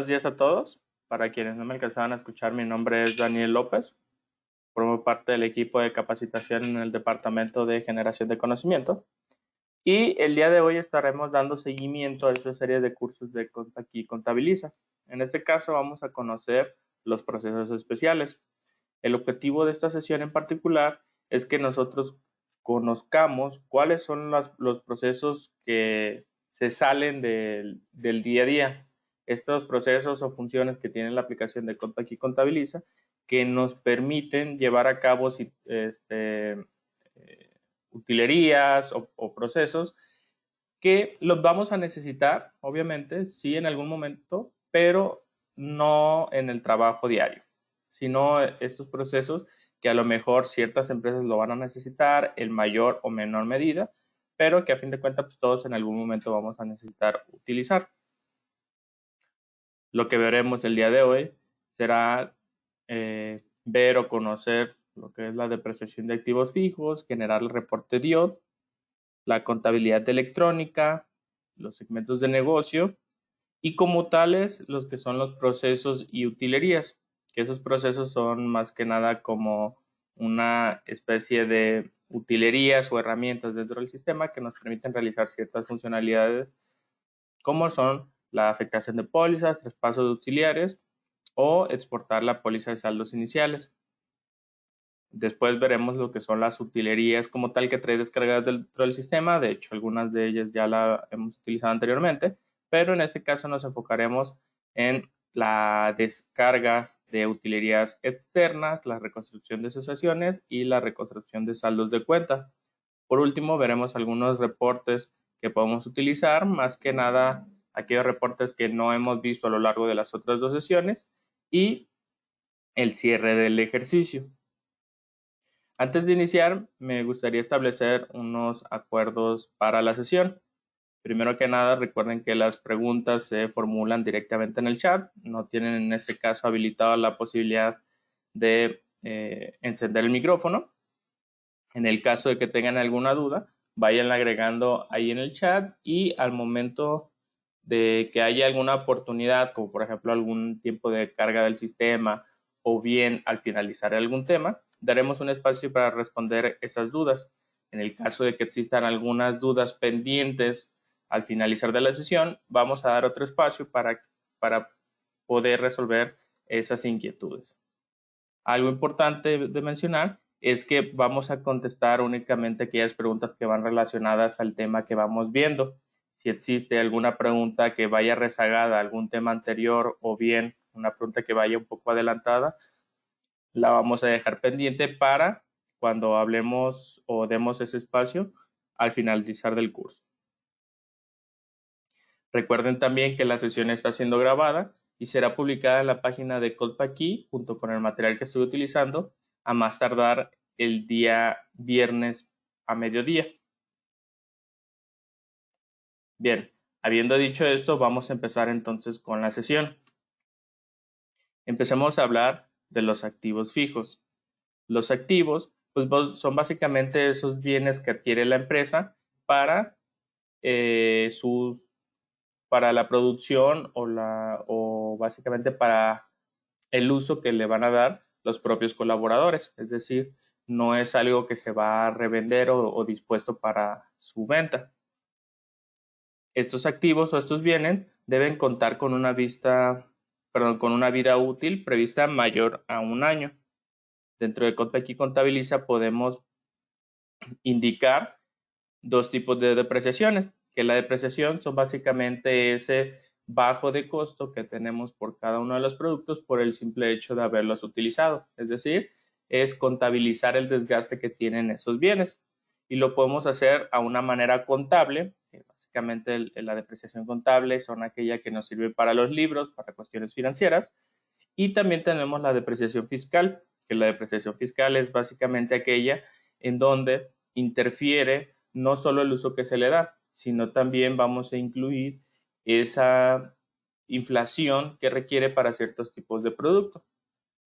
Buenos días a todos. Para quienes no me alcanzaban a escuchar, mi nombre es Daniel López. Formo parte del equipo de capacitación en el Departamento de Generación de Conocimiento. Y el día de hoy estaremos dando seguimiento a esta serie de cursos de Aquí Contabiliza. En este caso vamos a conocer los procesos especiales. El objetivo de esta sesión en particular es que nosotros conozcamos cuáles son los procesos que se salen del día a día. Estos procesos o funciones que tiene la aplicación de Aquí Contabiliza que nos permiten llevar a cabo utilerías o procesos que los vamos a necesitar, obviamente, sí en algún momento, pero no en el trabajo diario, sino estos procesos que a lo mejor ciertas empresas lo van a necesitar en mayor o menor medida, pero que a fin de cuentas pues, todos en algún momento vamos a necesitar utilizar. Lo que veremos el día de hoy será ver o conocer lo que es la depreciación de activos fijos, generar el reporte DIOD, la contabilidad electrónica, los segmentos de negocio y como tales los que son los procesos y utilerías, que esos procesos son más que nada como una especie de utilerías o herramientas dentro del sistema que nos permiten realizar ciertas funcionalidades como son la afectación de pólizas, traspasos de auxiliares o exportar la póliza de saldos iniciales. Después veremos lo que son las utilerías como tal que trae descargadas dentro del sistema. De hecho, algunas de ellas ya la hemos utilizado anteriormente, pero en este caso nos enfocaremos en la descarga de utilerías externas, la reconstrucción de asociaciones y la reconstrucción de saldos de cuenta. Por último, veremos algunos reportes que podemos utilizar, más que nada aquellos reportes que no hemos visto a lo largo de las otras dos sesiones y el cierre del ejercicio. Antes de iniciar, me gustaría establecer unos acuerdos para la sesión. Primero que nada, recuerden que las preguntas se formulan directamente en el chat. No tienen en este caso habilitada la posibilidad de encender el micrófono. En el caso de que tengan alguna duda, vayan agregando ahí en el chat y al momento de que haya alguna oportunidad, como por ejemplo algún tiempo de carga del sistema o bien al finalizar algún tema, daremos un espacio para responder esas dudas. En el caso de que existan algunas dudas pendientes al finalizar de la sesión, vamos a dar otro espacio para poder resolver esas inquietudes. Algo importante de mencionar es que vamos a contestar únicamente aquellas preguntas que van relacionadas al tema que vamos viendo. Si existe alguna pregunta que vaya rezagada a algún tema anterior o bien una pregunta que vaya un poco adelantada, la vamos a dejar pendiente para cuando hablemos o demos ese espacio al finalizar del curso. Recuerden también que la sesión está siendo grabada y será publicada en la página de Codpaqui junto con el material que estoy utilizando a más tardar el día viernes a mediodía. Bien, habiendo dicho esto, vamos a empezar entonces con la sesión. Empecemos a hablar de los activos fijos. Los activos pues, son básicamente esos bienes que adquiere la empresa para para la producción o básicamente para el uso que le van a dar los propios colaboradores. Es decir, no es algo que se va a revender o dispuesto para su venta. Estos activos o estos bienes deben contar con una vida útil prevista mayor a un año. Dentro de Codpaqui Contabiliza podemos indicar dos tipos de depreciaciones, que la depreciación son básicamente ese bajo de costo que tenemos por cada uno de los productos por el simple hecho de haberlos utilizado. Es decir, es contabilizar el desgaste que tienen esos bienes. Y lo podemos hacer a una manera contable. Básicamente la depreciación contable son aquella que nos sirve para los libros, para cuestiones financieras. Y también tenemos la depreciación fiscal, que la depreciación fiscal es básicamente aquella en donde interfiere no solo el uso que se le da, sino también vamos a incluir esa inflación que requiere para ciertos tipos de productos.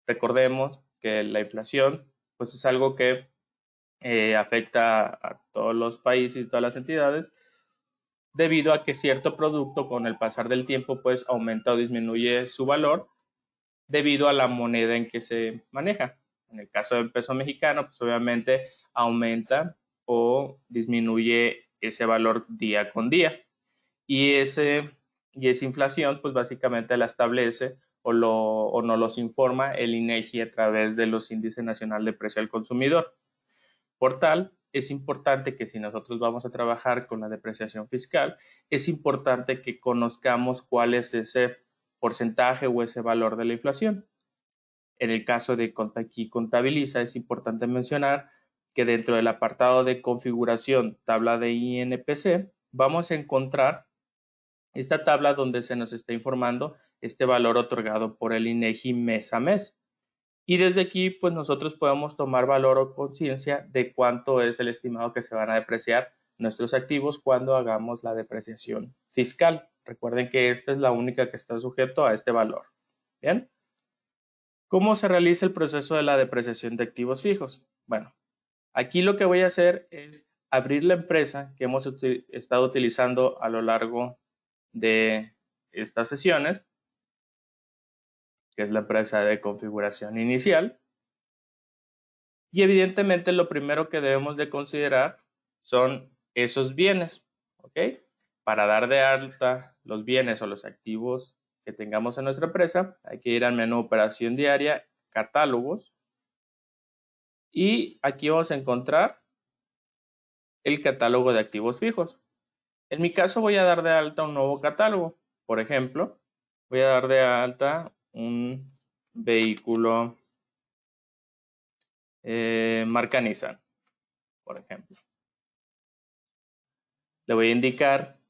Recordemos que la inflación pues es algo que afecta a todos los países y todas las entidades debido a que cierto producto con el pasar del tiempo pues aumenta o disminuye su valor debido a la moneda en que se maneja. En el caso del peso mexicano, pues obviamente aumenta o disminuye ese valor día con día. Y esa inflación, pues básicamente la establece o nos los informa el INEGI a través de los índices nacional de precio al consumidor. Por tal, es importante que si nosotros vamos a trabajar con la depreciación fiscal, es importante que conozcamos cuál es ese porcentaje o ese valor de la inflación. En el caso de aquí contabiliza, es importante mencionar que dentro del apartado de configuración, tabla de INPC, vamos a encontrar esta tabla donde se nos está informando este valor otorgado por el INEGI mes a mes. Y desde aquí, pues nosotros podemos tomar valor o conciencia de cuánto es el estimado que se van a depreciar nuestros activos cuando hagamos la depreciación fiscal. Recuerden que esta es la única que está sujeto a este valor. Bien. ¿Cómo se realiza el proceso de la depreciación de activos fijos? Bueno, aquí lo que voy a hacer es abrir la empresa que hemos estado utilizando a lo largo de estas sesiones, que es la empresa de configuración inicial. Y evidentemente lo primero que debemos de considerar son esos bienes, ¿ok? Para dar de alta los bienes o los activos que tengamos en nuestra empresa, hay que ir al menú operación diaria, catálogos, y aquí vamos a encontrar el catálogo de activos fijos. En mi caso voy a dar de alta un nuevo catálogo. Por ejemplo, voy a dar de alta un vehículo marca Nissan, por ejemplo. Le voy a indicar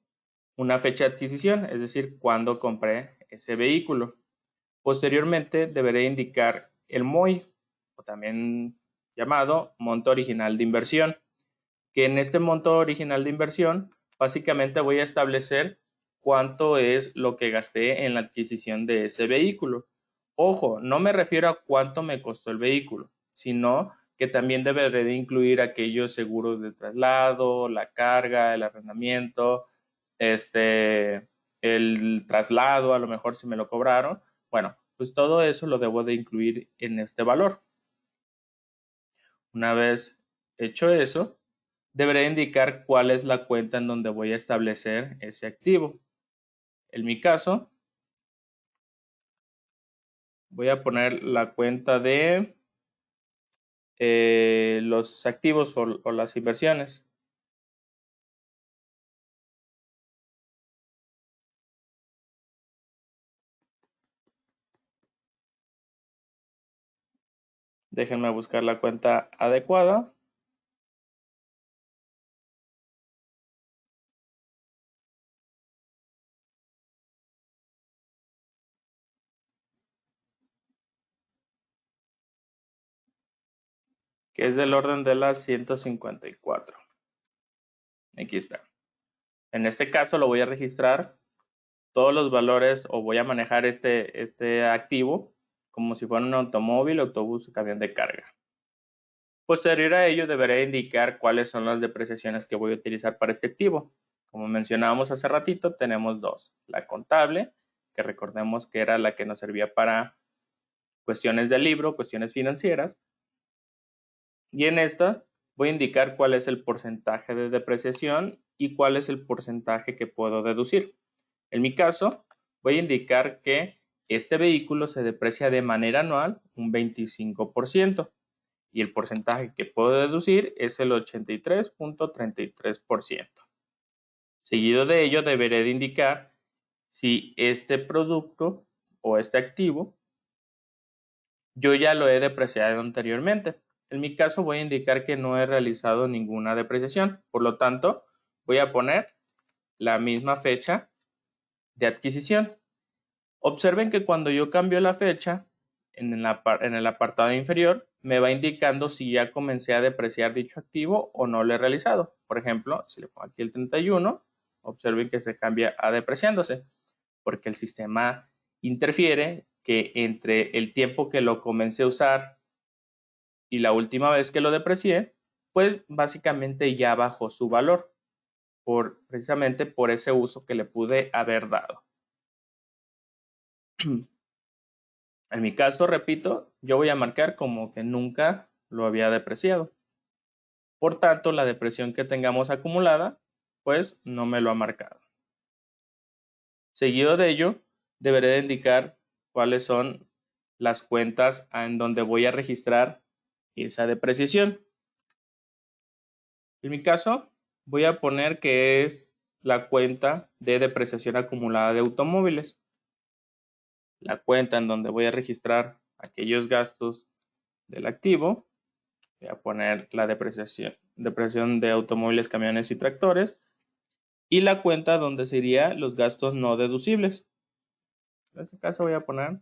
una fecha de adquisición, es decir, cuándo compré ese vehículo. Posteriormente deberé indicar el MOI, o también llamado monto original de inversión, que en este monto original de inversión básicamente voy a establecer cuánto es lo que gasté en la adquisición de ese vehículo. Ojo, no me refiero a cuánto me costó el vehículo, sino que también deberé de incluir aquellos seguros de traslado, la carga, el arrendamiento, el traslado, a lo mejor si me lo cobraron. Bueno, pues todo eso lo debo de incluir en este valor. Una vez hecho eso, deberé indicar cuál es la cuenta en donde voy a establecer ese activo. En mi caso, voy a poner la cuenta de los activos o las inversiones. Déjenme buscar la cuenta adecuada. Que es del orden de las 154. Aquí está. En este caso lo voy a registrar todos los valores o voy a manejar este activo como si fuera un automóvil, autobús o camión de carga. Posterior a ello deberé indicar cuáles son las depreciaciones que voy a utilizar para este activo. Como mencionábamos hace ratito, tenemos dos. La contable, que recordemos que era la que nos servía para cuestiones del libro, cuestiones financieras. Y en esta voy a indicar cuál es el porcentaje de depreciación y cuál es el porcentaje que puedo deducir. En mi caso, voy a indicar que este vehículo se deprecia de manera anual un 25%. Y el porcentaje que puedo deducir es el 83.33%. Seguido de ello, deberé de indicar si este producto o este activo yo ya lo he depreciado anteriormente. En mi caso voy a indicar que no he realizado ninguna depreciación. Por lo tanto, voy a poner la misma fecha de adquisición. Observen que cuando yo cambio la fecha, en el apartado inferior, me va indicando si ya comencé a depreciar dicho activo o no lo he realizado. Por ejemplo, si le pongo aquí el 31, observen que se cambia a depreciándose, porque el sistema interfiere que entre el tiempo que lo comencé a usar y la última vez que lo deprecié, pues básicamente ya bajó su valor. precisamente por ese uso que le pude haber dado. En mi caso, repito, yo voy a marcar como que nunca lo había depreciado. Por tanto, la depresión que tengamos acumulada, pues no me lo ha marcado. Seguido de ello, deberé de indicar cuáles son las cuentas en donde voy a registrar esa depreciación. En mi caso, voy a poner que es la cuenta de depreciación acumulada de automóviles. La cuenta en donde voy a registrar aquellos gastos del activo. Voy a poner la depreciación de automóviles, camiones y tractores. Y la cuenta donde serían los gastos no deducibles. En este caso voy a poner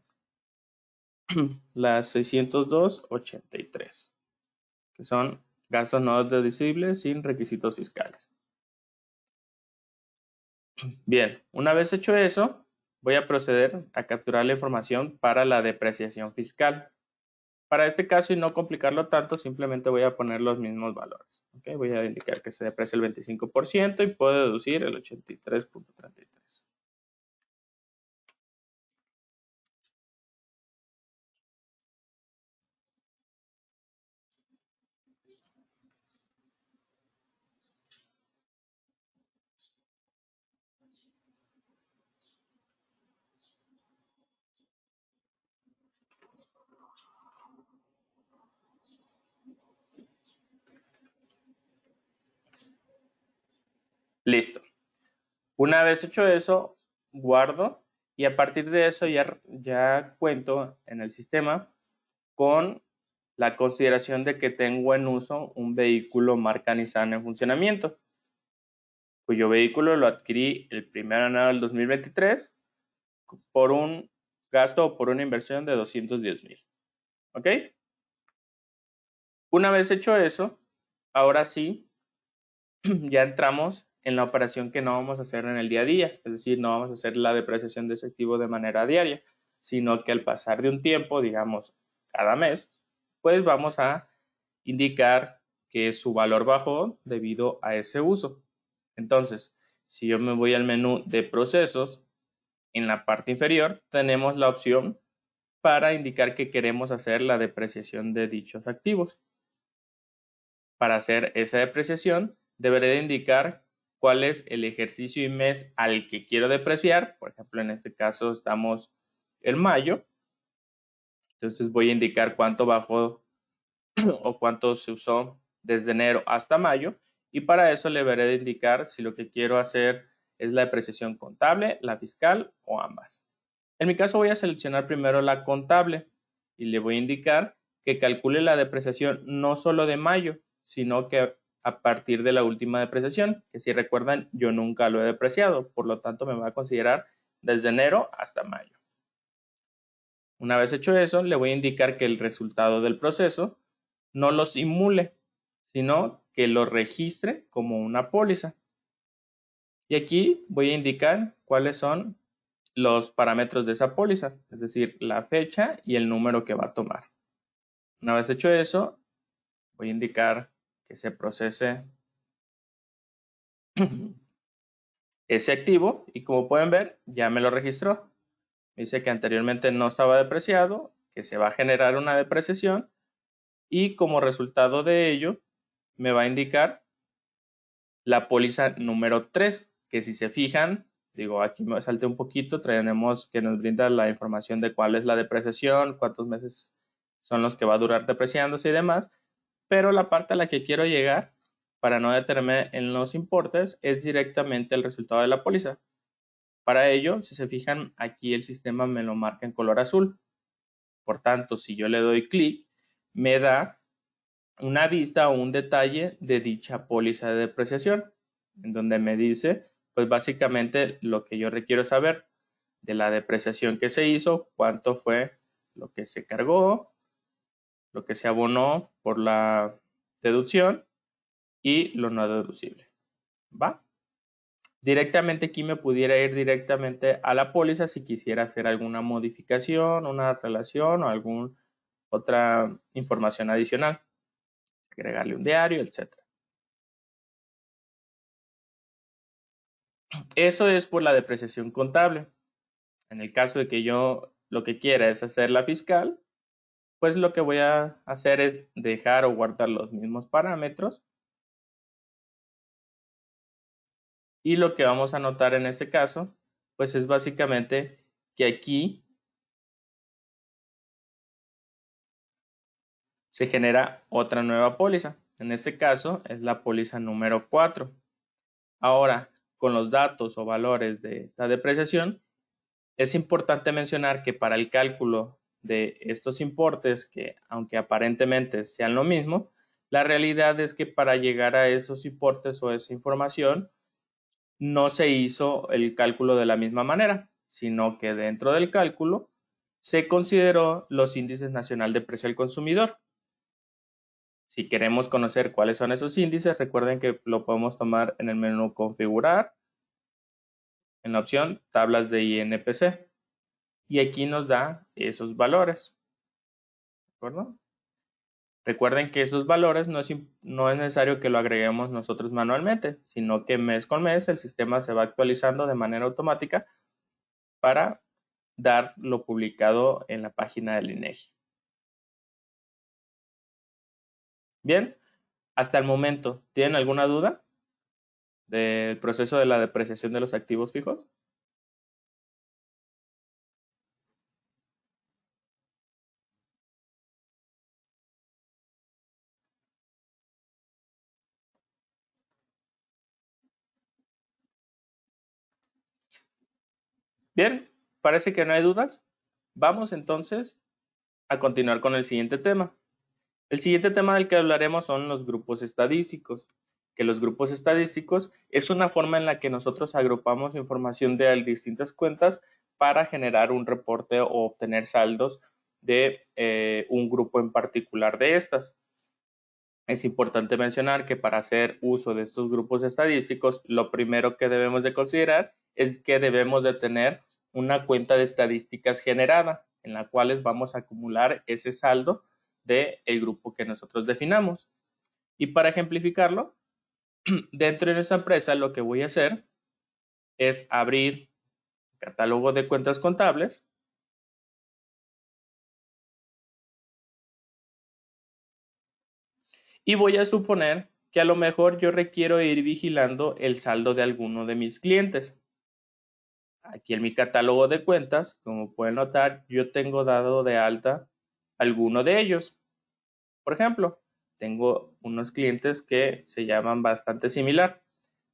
las 602.83, que son gastos no deducibles sin requisitos fiscales. Bien, una vez hecho eso, voy a proceder a capturar la información para la depreciación fiscal. Para este caso, y no complicarlo tanto, simplemente voy a poner los mismos valores. ¿Okay? Voy a indicar que se deprecia el 25% y puedo deducir el 83.33. Listo. Una vez hecho eso, guardo y a partir de eso ya cuento en el sistema con la consideración de que tengo en uso un vehículo marca Nissan en funcionamiento, cuyo vehículo lo adquirí el 1 de enero del 2023 por un gasto o por una inversión de 210,000. ¿Ok? Una vez hecho eso, ahora sí, ya entramos en la operación que no vamos a hacer en el día a día, es decir, no vamos a hacer la depreciación de ese activo de manera diaria, sino que al pasar de un tiempo, digamos, cada mes, pues vamos a indicar que su valor bajó debido a ese uso. Entonces, si yo me voy al menú de procesos, en la parte inferior tenemos la opción para indicar que queremos hacer la depreciación de dichos activos. Para hacer esa depreciación, deberé de indicar cuál es el ejercicio y mes al que quiero depreciar. Por ejemplo, en este caso estamos en mayo. Entonces voy a indicar cuánto bajó o cuánto se usó desde enero hasta mayo. Y para eso le deberé de indicar si lo que quiero hacer es la depreciación contable, la fiscal o ambas. En mi caso voy a seleccionar primero la contable y le voy a indicar que calcule la depreciación no solo de mayo, sino que a partir de la última depreciación, que si recuerdan yo nunca lo he depreciado, por lo tanto me va a considerar desde enero hasta mayo. Una vez hecho eso, le voy a indicar que el resultado del proceso no lo simule, sino que lo registre como una póliza. Y aquí voy a indicar cuáles son los parámetros de esa póliza, es decir, la fecha y el número que va a tomar. Una vez hecho eso, voy a indicar que se procese ese activo y como pueden ver, ya me lo registró. Dice que anteriormente no estaba depreciado, que se va a generar una depreciación y como resultado de ello me va a indicar la póliza número 3, que si se fijan, digo, aquí me salté un poquito, tenemos que nos brinda la información de cuál es la depreciación, cuántos meses son los que va a durar depreciándose y demás, pero la parte a la que quiero llegar, para no detenerme en los importes, es directamente el resultado de la póliza. Para ello, si se fijan, aquí el sistema me lo marca en color azul. Por tanto, si yo le doy clic, me da una vista o un detalle de dicha póliza de depreciación, en donde me dice, pues básicamente lo que yo requiero saber de la depreciación que se hizo, cuánto fue lo que se cargó, lo que se abonó por la deducción y lo no deducible. ¿Va? Directamente aquí me pudiera ir directamente a la póliza si quisiera hacer alguna modificación, una relación o alguna otra información adicional. Agregarle un diario, etc. Eso es por la depreciación contable. En el caso de que yo lo que quiera es hacer la fiscal, pues lo que voy a hacer es dejar o guardar los mismos parámetros. Y lo que vamos a notar en este caso, pues es básicamente que aquí se genera otra nueva póliza. En este caso es la póliza número 4. Ahora, con los datos o valores de esta depreciación, es importante mencionar que para el cálculo de estos importes, que aunque aparentemente sean lo mismo, la realidad es que para llegar a esos importes o esa información, no se hizo el cálculo de la misma manera, sino que dentro del cálculo se consideró los índices nacional de precio al consumidor. Si queremos conocer cuáles son esos índices, recuerden que lo podemos tomar en el menú configurar, en la opción tablas de INPC, y aquí nos da esos valores, ¿de acuerdo? Recuerden que esos valores no es necesario que lo agreguemos nosotros manualmente, sino que mes con mes el sistema se va actualizando de manera automática para dar lo publicado en la página del INEGI. Bien, hasta el momento, ¿tienen alguna duda del proceso de la depreciación de los activos fijos? Bien, parece que no hay dudas. Vamos entonces a continuar con el siguiente tema. El siguiente tema del que hablaremos son los grupos estadísticos, que los grupos estadísticos es una forma en la que nosotros agrupamos información de distintas cuentas para generar un reporte o obtener saldos de un grupo en particular de estas. Es importante mencionar que para hacer uso de estos grupos estadísticos, lo primero que debemos de considerar es que debemos de tener una cuenta de estadísticas generada, en la cual vamos a acumular ese saldo del grupo que nosotros definamos. Y para ejemplificarlo, dentro de nuestra empresa lo que voy a hacer es abrir catálogo de cuentas contables y voy a suponer que a lo mejor yo requiero ir vigilando el saldo de alguno de mis clientes. Aquí en mi catálogo de cuentas, como pueden notar, yo tengo dado de alta alguno de ellos. Por ejemplo, tengo unos clientes que se llaman bastante similar.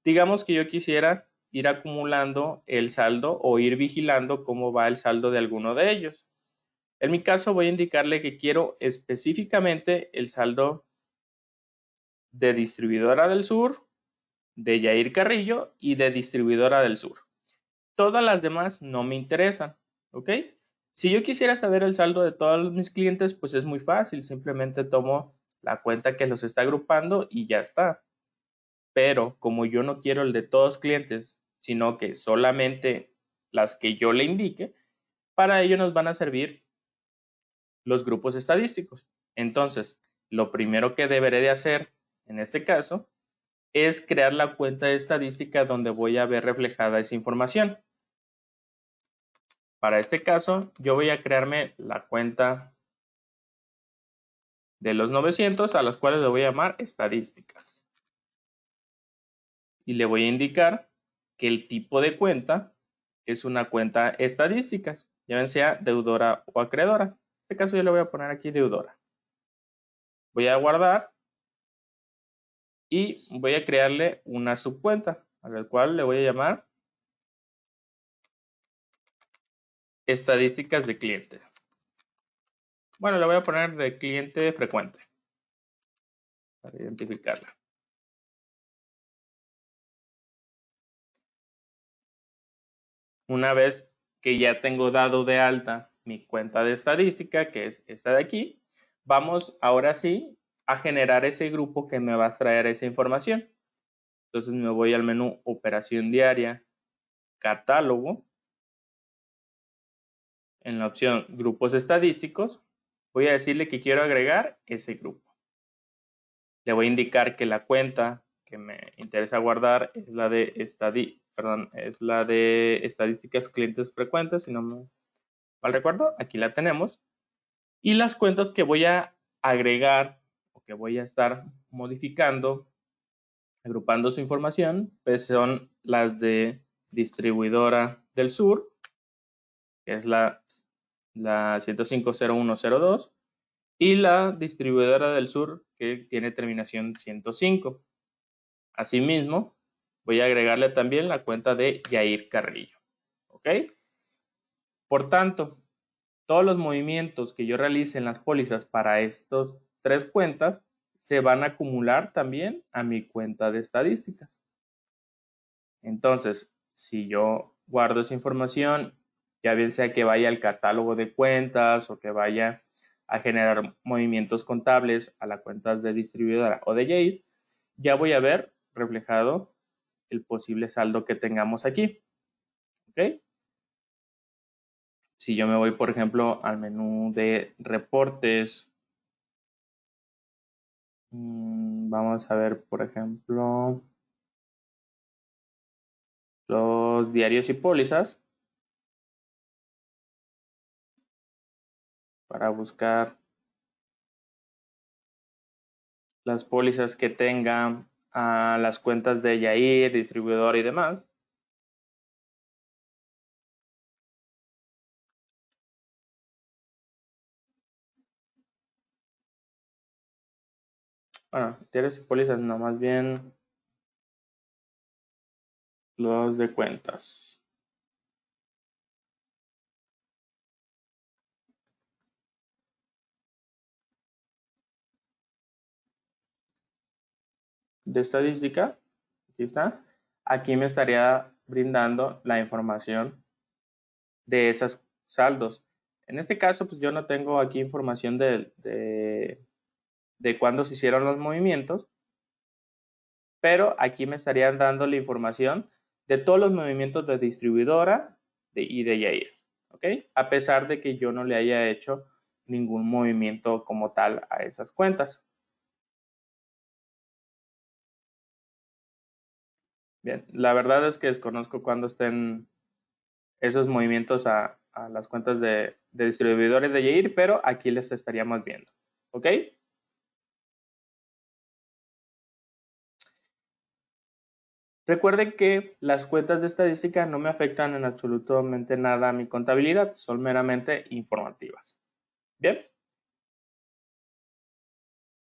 Digamos que yo quisiera ir acumulando el saldo o ir vigilando cómo va el saldo de alguno de ellos. En mi caso voy a indicarle que quiero específicamente el saldo de Distribuidora del Sur, de Yair Carrillo y de Distribuidora del Sur. Todas las demás no me interesan, ¿ok? Si yo quisiera saber el saldo de todos mis clientes, pues es muy fácil, simplemente tomo la cuenta que los está agrupando y ya está. Pero como yo no quiero el de todos los clientes, sino que solamente las que yo le indique, para ello nos van a servir los grupos estadísticos. Entonces, lo primero que deberé de hacer en este caso es crear la cuenta de estadística donde voy a ver reflejada esa información. Para este caso, yo voy a crearme la cuenta de los 900 a las cuales le voy a llamar estadísticas. Y le voy a indicar que el tipo de cuenta es una cuenta estadísticas, ya bien sea deudora o acreedora. En este caso yo le voy a poner aquí deudora. Voy a guardar y voy a crearle una subcuenta, a la cual le voy a llamar estadísticas de cliente. Bueno, le voy a poner de cliente frecuente para identificarla. Una vez que ya tengo dado de alta mi cuenta de estadística, que es esta de aquí, vamos ahora sí a generar ese grupo que me va a traer esa información. Entonces me voy al menú Operación Diaria, Catálogo, en la opción Grupos Estadísticos, voy a decirle que quiero agregar ese grupo. Le voy a indicar que la cuenta que me interesa guardar es la de perdón, es la de estadísticas clientes frecuentes, si no me mal recuerdo, aquí la tenemos. Y las cuentas que voy a agregar o que voy a estar modificando, agrupando su información, pues son las de distribuidora del sur, que es la 105.0102, y la distribuidora del sur, que tiene terminación 105. Asimismo, voy a agregarle también la cuenta de Yair Carrillo. ¿Ok? Por tanto, todos los movimientos que yo realice en las pólizas para estas tres cuentas se van a acumular también a mi cuenta de estadísticas. Entonces, si yo guardo esa información, ya bien sea que vaya al catálogo de cuentas o que vaya a generar movimientos contables a las cuentas de distribuidora o de Yair, ya voy a ver reflejado el posible saldo que tengamos aquí. ¿Ok? Si yo me voy, por ejemplo, al menú de reportes, vamos a ver, por ejemplo, los diarios y pólizas para buscar las pólizas que tengan a las cuentas de Yair, distribuidor y demás. Bueno, diarios y pólizas no, más bien los de cuentas. De estadística, aquí está. Aquí me estaría brindando la información de esos saldos. En este caso, pues yo no tengo aquí información de cuándo se hicieron los movimientos, pero aquí me estarían dando la información de todos los movimientos de distribuidora y de Yair, ¿ok? A pesar de que yo no le haya hecho ningún movimiento como tal a esas cuentas. Bien, la verdad es que desconozco cuándo estén esos movimientos a las cuentas de distribuidores de Yair, pero aquí les estaríamos viendo, ¿ok? Recuerden que las cuentas de estadística no me afectan en absolutamente nada a mi contabilidad, son meramente informativas. Bien,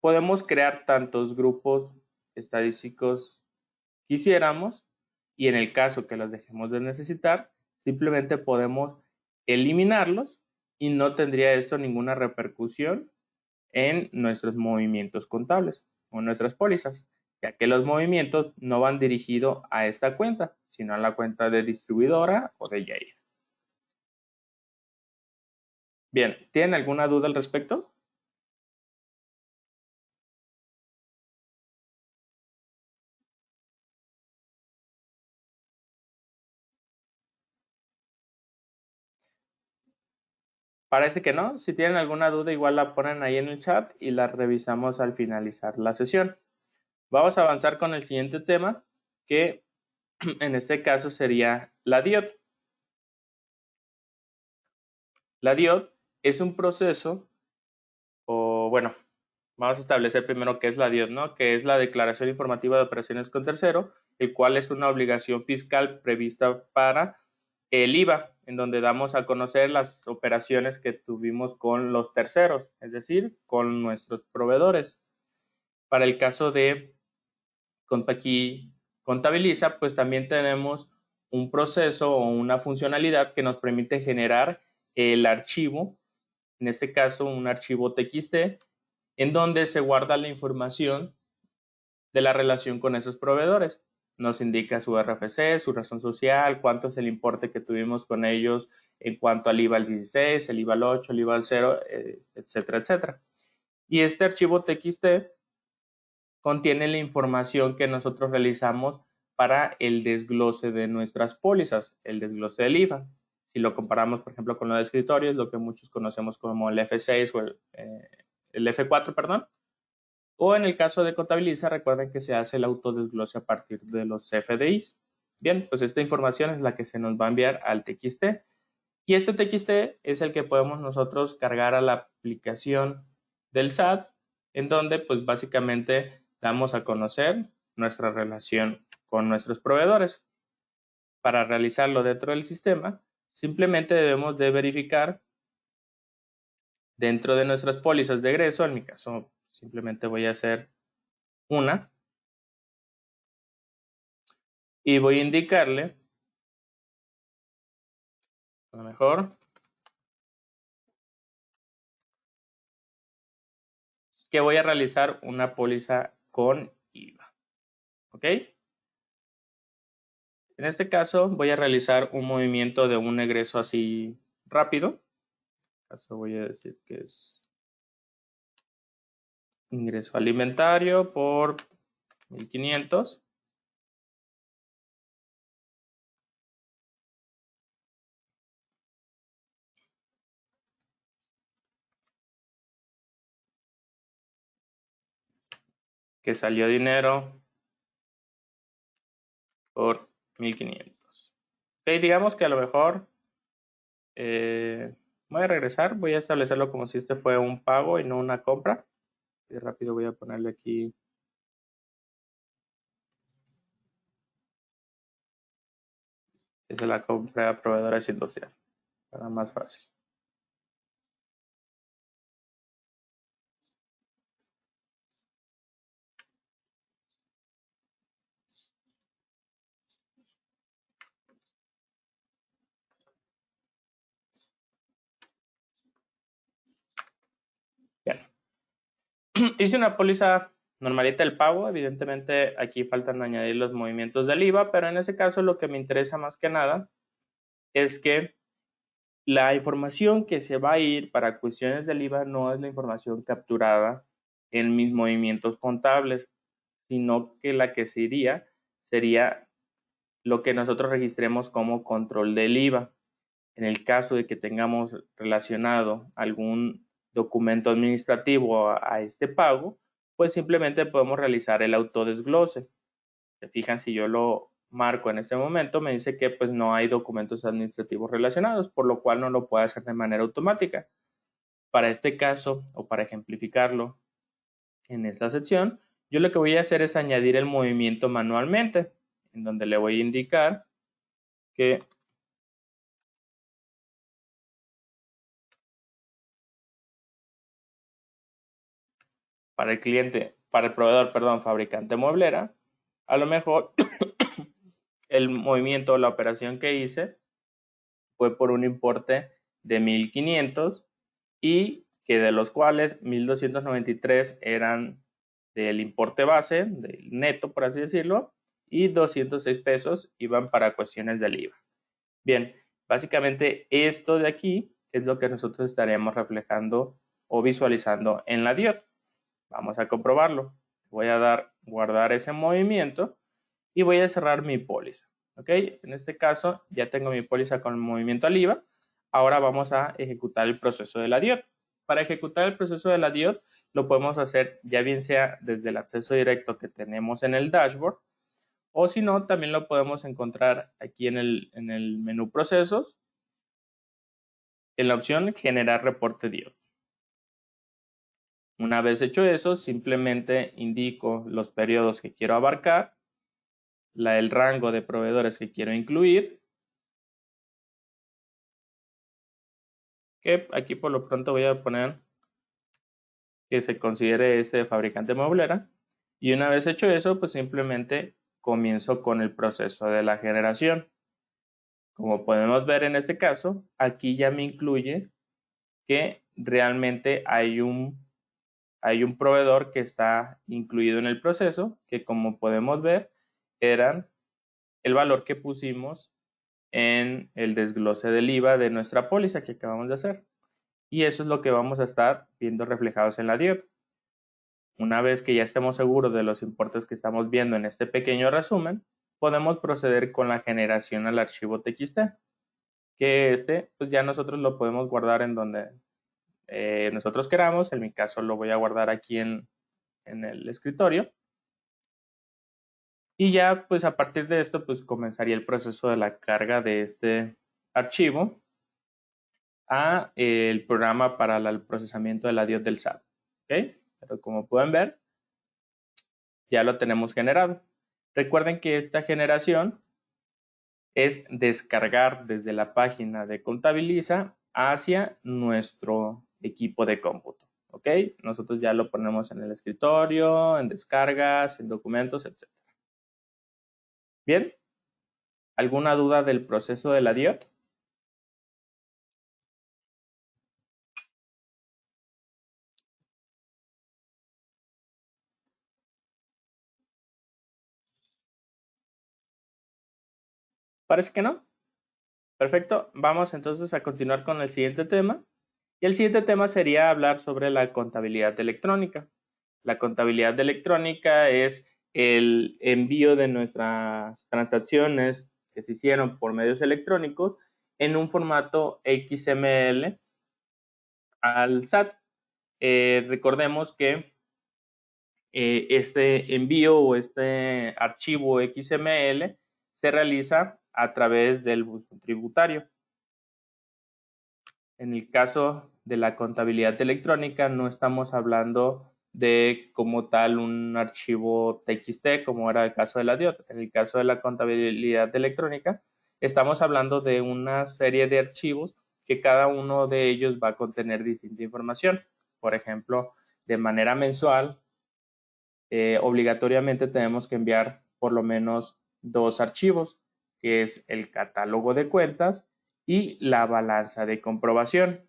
podemos crear tantos grupos estadísticos quisiéramos y en el caso que los dejemos de necesitar, simplemente podemos eliminarlos y no tendría esto ninguna repercusión en nuestros movimientos contables o nuestras pólizas, ya que los movimientos no van dirigidos a esta cuenta, sino a la cuenta de distribuidora o de Yair. Bien, ¿tienen alguna duda al respecto? Parece que no. Si tienen alguna duda, igual la ponen ahí en el chat y la revisamos al finalizar la sesión. Vamos a avanzar con el siguiente tema, que en este caso sería la DIOD. La DIOD es un proceso, o bueno, vamos a establecer primero qué es la DIOD, ¿no? Que es la Declaración Informativa de Operaciones con Tercero, el cual es una obligación fiscal prevista para el IVA, en donde damos a conocer las operaciones que tuvimos con los terceros, es decir, con nuestros proveedores. Para el caso de aquí Contabiliza, pues también tenemos un proceso o una funcionalidad que nos permite generar el archivo, en este caso un archivo TXT, en donde se guarda la información de la relación con esos proveedores. Nos indica su RFC, su razón social, cuánto es el importe que tuvimos con ellos en cuanto al IVA al 16, el IVA al 8, el IVA al 0, etcétera, etcétera. Y este archivo TXT contiene la información que nosotros realizamos para el desglose de nuestras pólizas, el desglose del IVA. Si lo comparamos, por ejemplo, con lo de escritorios, lo que muchos conocemos como el F6 o el F4, perdón, o en el caso de Contabiliza, recuerden que se hace el autodesglose a partir de los CFDIs. Bien, pues esta información es la que se nos va a enviar al TXT. Y este TXT es el que podemos nosotros cargar a la aplicación del SAT, en donde pues básicamente damos a conocer nuestra relación con nuestros proveedores. Para realizarlo dentro del sistema, simplemente debemos de verificar dentro de nuestras pólizas de egreso. En mi caso, simplemente voy a hacer una y voy a indicarle, a lo mejor, que voy a realizar una póliza con IVA. ¿Ok? En este caso voy a realizar un movimiento de un egreso así rápido. En este caso voy a decir que es ingreso alimentario por 1500. Que salió dinero por 1500. Ok, digamos que a lo mejor voy a regresar, voy a establecerlo como si este fue un pago y no una compra. Y rápido voy a ponerle aquí es la compra a proveedores industriales, para más fácil. Bien. Hice una póliza normalita del pago. Evidentemente aquí faltan añadir los movimientos del IVA, pero en ese caso lo que me interesa más que nada es que la información que se va a ir para cuestiones del IVA no es la información capturada en mis movimientos contables, sino que la que se iría sería lo que nosotros registremos como control del IVA. En el caso de que tengamos relacionado algún documento administrativo a este pago, pues simplemente podemos realizar el autodesglose. Se fijan, si yo lo marco en este momento, me dice que pues no hay documentos administrativos relacionados, por lo cual no lo puede hacer de manera automática. Para este caso, o para ejemplificarlo en esta sección, yo lo que voy a hacer es añadir el movimiento manualmente, en donde le voy a indicar que para el cliente, para el proveedor, perdón, fabricante mueblera, a lo mejor el movimiento o la operación que hice fue por un importe de 1500 y que de los cuales 1293 eran del importe base, del neto, por así decirlo, y 206 pesos iban para cuestiones del IVA. Bien, básicamente esto de aquí es lo que nosotros estaríamos reflejando o visualizando en la DIOT. Vamos a comprobarlo. Voy a dar guardar ese movimiento y voy a cerrar mi póliza. ¿Ok? En este caso ya tengo mi póliza con el movimiento al IVA. Ahora vamos a ejecutar el proceso de la DIOT. Para ejecutar el proceso de la DIOT lo podemos hacer ya bien sea desde el acceso directo que tenemos en el dashboard, o si no, también lo podemos encontrar aquí en el menú procesos, en la opción generar reporte DIOT. Una vez hecho eso, simplemente indico los periodos que quiero abarcar, el rango de proveedores que quiero incluir, que aquí por lo pronto voy a poner que se considere este fabricante mueblera, y una vez hecho eso, pues simplemente comienzo con el proceso de la generación. Como podemos ver en este caso, aquí ya me incluye que realmente hay un proveedor que está incluido en el proceso, que como podemos ver, eran el valor que pusimos en el desglose del IVA de nuestra póliza que acabamos de hacer. Y eso es lo que vamos a estar viendo reflejados en la DIOT. Una vez que ya estemos seguros de los importes que estamos viendo en este pequeño resumen, podemos proceder con la generación al archivo TXT, que pues ya nosotros lo podemos guardar en donde nosotros queramos. En mi caso lo voy a guardar aquí en el escritorio. Y ya, pues a partir de esto, pues comenzaría el proceso de la carga de este archivo a el programa para el procesamiento de la DIOT del SAT. ¿Ok? Pero como pueden ver, ya lo tenemos generado. Recuerden que esta generación es descargar desde la página de Contabiliza hacia nuestro equipo de cómputo. ¿Ok? Nosotros ya lo ponemos en el escritorio, en descargas, en documentos, etc. Bien, ¿alguna duda del proceso de la DIOT? Parece que no. Perfecto, vamos entonces a continuar con el siguiente tema. Y el siguiente tema sería hablar sobre la contabilidad electrónica. La contabilidad electrónica es el envío de nuestras transacciones que se hicieron por medios electrónicos en un formato XML al SAT. Recordemos que este envío o este archivo XML se realiza a través del buzón tributario. En el caso de la contabilidad electrónica no estamos hablando de como tal un archivo TXT como era el caso de la DIOT. En el caso de la contabilidad electrónica estamos hablando de una serie de archivos que cada uno de ellos va a contener distinta información. Por ejemplo, de manera mensual, obligatoriamente tenemos que enviar por lo menos dos archivos, que es el catálogo de cuentas y la balanza de comprobación.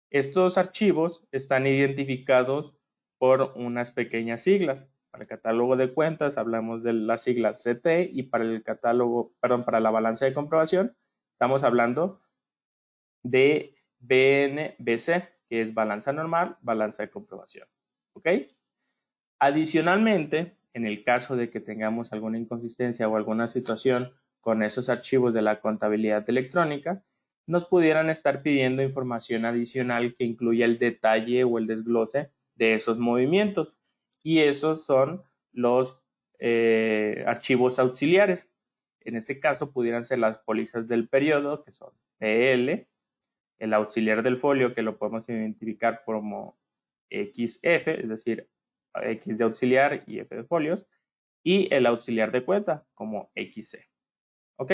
Estos archivos están identificados por unas pequeñas siglas. Para el catálogo de cuentas hablamos de las siglas CT y para el catálogo, perdón, para la balanza de comprobación estamos hablando de BNBC, que es balanza normal, balanza de comprobación. ¿Ok? Adicionalmente, en el caso de que tengamos alguna inconsistencia o alguna situación con esos archivos de la contabilidad electrónica, nos pudieran estar pidiendo información adicional que incluya el detalle o el desglose de esos movimientos. Y esos son los archivos auxiliares. En este caso pudieran ser las pólizas del periodo, que son PL, el auxiliar del folio, que lo podemos identificar como XF, es decir, X de auxiliar y F de folios, y el auxiliar de cuenta como XC. ¿Ok?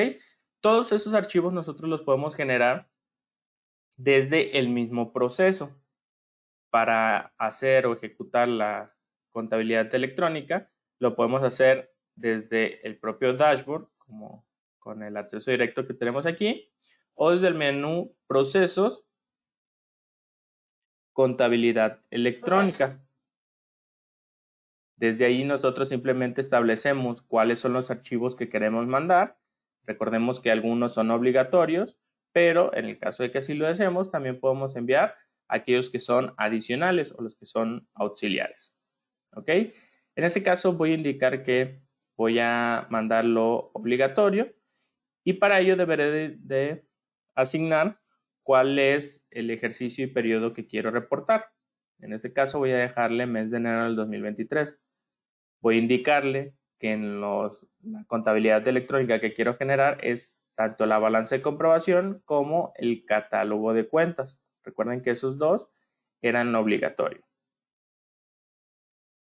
Todos esos archivos nosotros los podemos generar desde el mismo proceso. Para hacer o ejecutar la contabilidad electrónica, lo podemos hacer desde el propio dashboard, como con el acceso directo que tenemos aquí, o desde el menú Procesos, Contabilidad electrónica. Desde ahí nosotros simplemente establecemos cuáles son los archivos que queremos mandar. Recordemos que algunos son obligatorios, pero en el caso de que así lo deseemos, también podemos enviar aquellos que son adicionales o los que son auxiliares. ¿Ok? En este caso voy a indicar que voy a mandar lo obligatorio y para ello deberé de asignar cuál es el ejercicio y periodo que quiero reportar. En este caso voy a dejarle mes de enero del 2023. Voy a indicarle que en la contabilidad electrónica que quiero generar es tanto la balanza de comprobación como el catálogo de cuentas. Recuerden que esos dos eran obligatorios.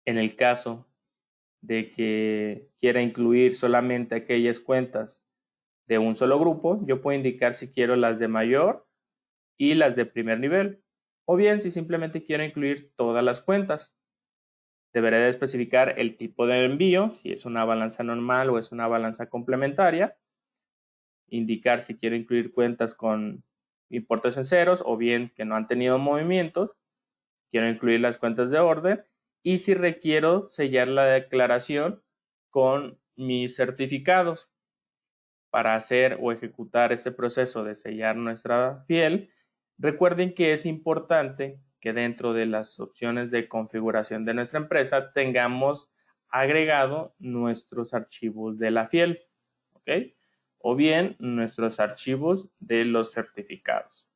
En el caso de que quiera incluir solamente aquellas cuentas de un solo grupo, yo puedo indicar si quiero las de mayor y las de primer nivel, o bien si simplemente quiero incluir todas las cuentas. Deberé de especificar el tipo de envío, si es una balanza normal o es una balanza complementaria, indicar si quiero incluir cuentas con importes en ceros o bien que no han tenido movimientos, quiero incluir las cuentas de orden y si requiero sellar la declaración con mis certificados. Para hacer o ejecutar este proceso de sellar nuestra fiel, recuerden que es importante que dentro de las opciones de configuración de nuestra empresa tengamos agregado nuestros archivos de la fiel, ¿ok? O bien nuestros archivos de los certificados.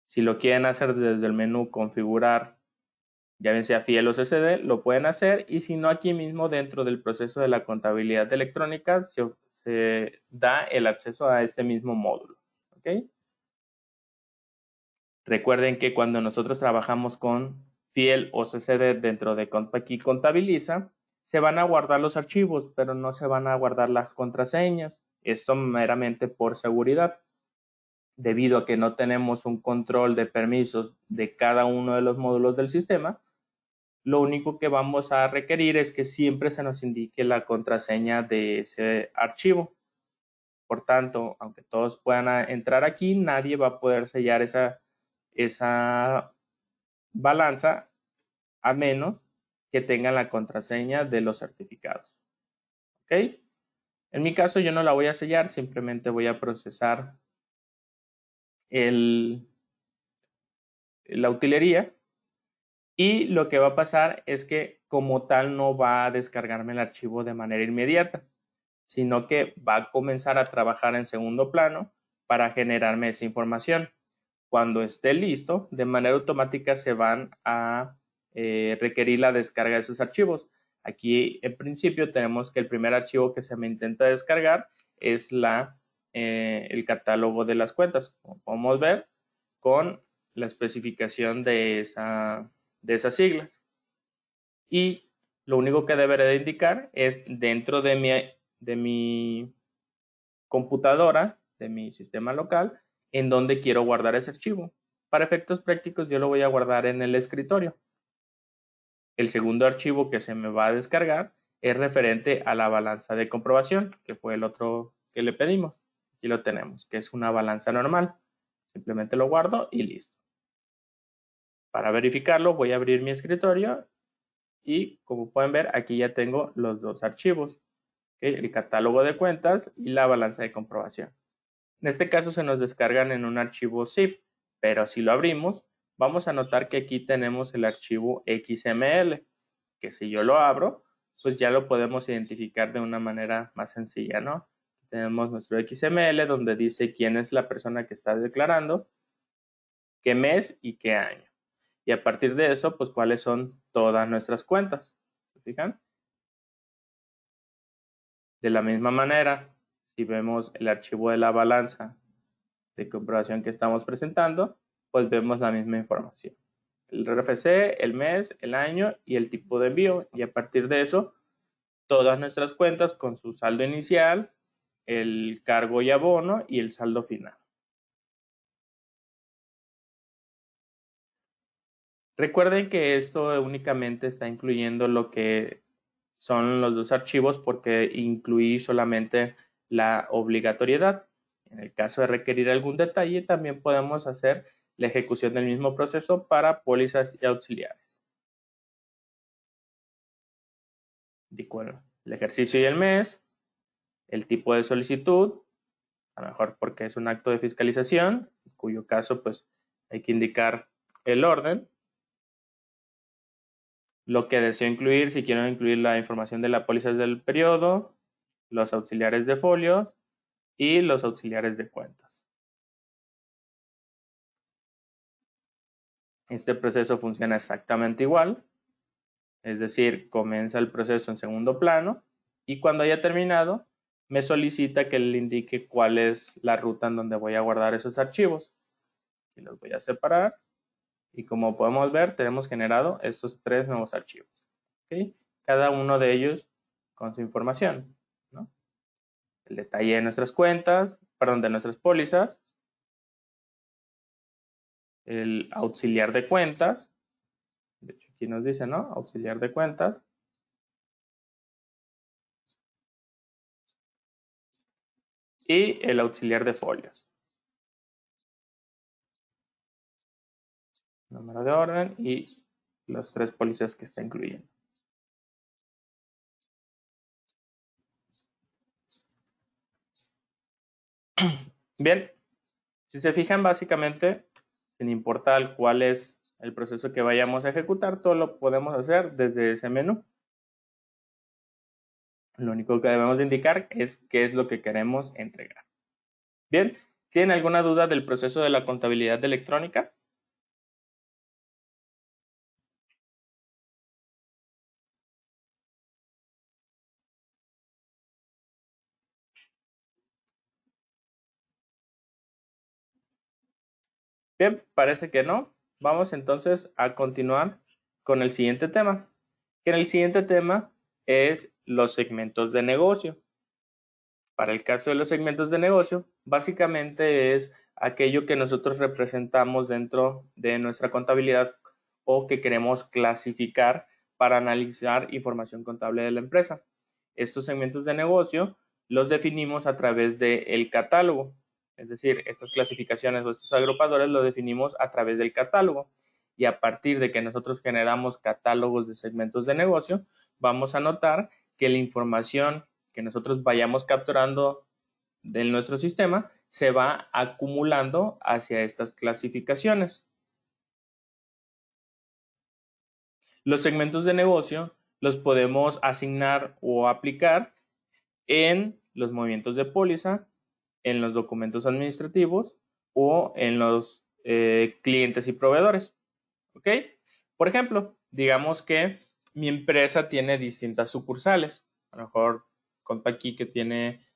Si lo quieren hacer desde el menú configurar ya bien sea Fiel o CCD, lo pueden hacer, y si no, aquí mismo dentro del proceso de la contabilidad electrónica se da el acceso a este mismo módulo. ¿Ok? Recuerden que cuando nosotros trabajamos con Fiel o CCD dentro de Compaqui Contabiliza, se van a guardar los archivos, pero no se van a guardar las contraseñas. Esto meramente por seguridad. Debido a que no tenemos un control de permisos de cada uno de los módulos del sistema, lo único que vamos a requerir es que siempre se nos indique la contraseña de ese archivo. Por tanto, aunque todos puedan entrar aquí, nadie va a poder sellar esa balanza a menos que tengan la contraseña de los certificados. ¿Ok? En mi caso yo no la voy a sellar, simplemente voy a procesar la utilería, y lo que va a pasar es que como tal no va a descargarme el archivo de manera inmediata, sino que va a comenzar a trabajar en segundo plano para generarme esa información. Cuando esté listo, de manera automática se van a requerir la descarga de esos archivos. Aquí en principio tenemos que el primer archivo que se me intenta descargar es el catálogo de las cuentas, como podemos ver, con la especificación de esas siglas. Y lo único que deberé de indicar es dentro de mi computadora, de mi sistema local, en donde quiero guardar ese archivo. Para efectos prácticos yo lo voy a guardar en el escritorio. El segundo archivo que se me va a descargar es referente a la balanza de comprobación, que fue el otro que le pedimos. Aquí lo tenemos, que es una balanza normal. Simplemente lo guardo y listo. Para verificarlo voy a abrir mi escritorio y como pueden ver aquí ya tengo los dos archivos, ¿okay? El catálogo de cuentas y la balanza de comprobación. En este caso se nos descargan en un archivo zip, pero si lo abrimos, vamos a notar que aquí tenemos el archivo XML, que si yo lo abro, pues ya lo podemos identificar de una manera más sencilla, ¿no? Tenemos nuestro XML donde dice quién es la persona que está declarando, qué mes y qué año. Y a partir de eso, pues cuáles son todas nuestras cuentas. ¿Se fijan? De la misma manera, si vemos el archivo de la balanza de comprobación que estamos presentando, pues vemos la misma información. El RFC, el mes, el año y el tipo de envío. Y a partir de eso, todas nuestras cuentas con su saldo inicial, el cargo y abono y el saldo final. Recuerden que esto únicamente está incluyendo lo que son los dos archivos porque incluí solamente la obligatoriedad. En el caso de requerir algún detalle, también podemos hacer la ejecución del mismo proceso para pólizas y auxiliares. El ejercicio y el mes, el tipo de solicitud, a lo mejor porque es un acto de fiscalización, en cuyo caso pues hay que indicar el orden, lo que deseo incluir, si quiero incluir la información de la póliza del periodo, los auxiliares de folios y los auxiliares de cuentas. Este proceso funciona exactamente igual, es decir, comienza el proceso en segundo plano y cuando haya terminado me solicita que le indique cuál es la ruta en donde voy a guardar esos archivos. Y los voy a separar y como podemos ver tenemos generado estos tres nuevos archivos. ¿Okay? Cada uno de ellos con su información, ¿no? El detalle de nuestras cuentas, perdón, de nuestras pólizas, el auxiliar de cuentas, de hecho aquí nos dice, ¿no? Auxiliar de cuentas, y el auxiliar de folios. Número de orden y las tres pólizas que está incluyendo. Bien, si se fijan básicamente, sin importar cuál es el proceso que vayamos a ejecutar, todo lo podemos hacer desde ese menú. Lo único que debemos de indicar es qué es lo que queremos entregar. Bien, ¿tienen alguna duda del proceso de la contabilidad electrónica? Bien, parece que no. Vamos entonces a continuar con el siguiente tema. Que en el siguiente tema es los segmentos de negocio. Para el caso de los segmentos de negocio, básicamente es aquello que nosotros representamos dentro de nuestra contabilidad o que queremos clasificar para analizar información contable de la empresa. Estos segmentos de negocio los definimos a través del catálogo, es decir, estas clasificaciones o estos agrupadores los definimos a través del catálogo y a partir de que nosotros generamos catálogos de segmentos de negocio, vamos a notar que la información que nosotros vayamos capturando de nuestro sistema se va acumulando hacia estas clasificaciones. Los segmentos de negocio los podemos asignar o aplicar en los movimientos de póliza, en los documentos administrativos o en los clientes y proveedores. ¿Ok? Por ejemplo, digamos que mi empresa tiene distintas sucursales. A lo mejor Compaqui que tiene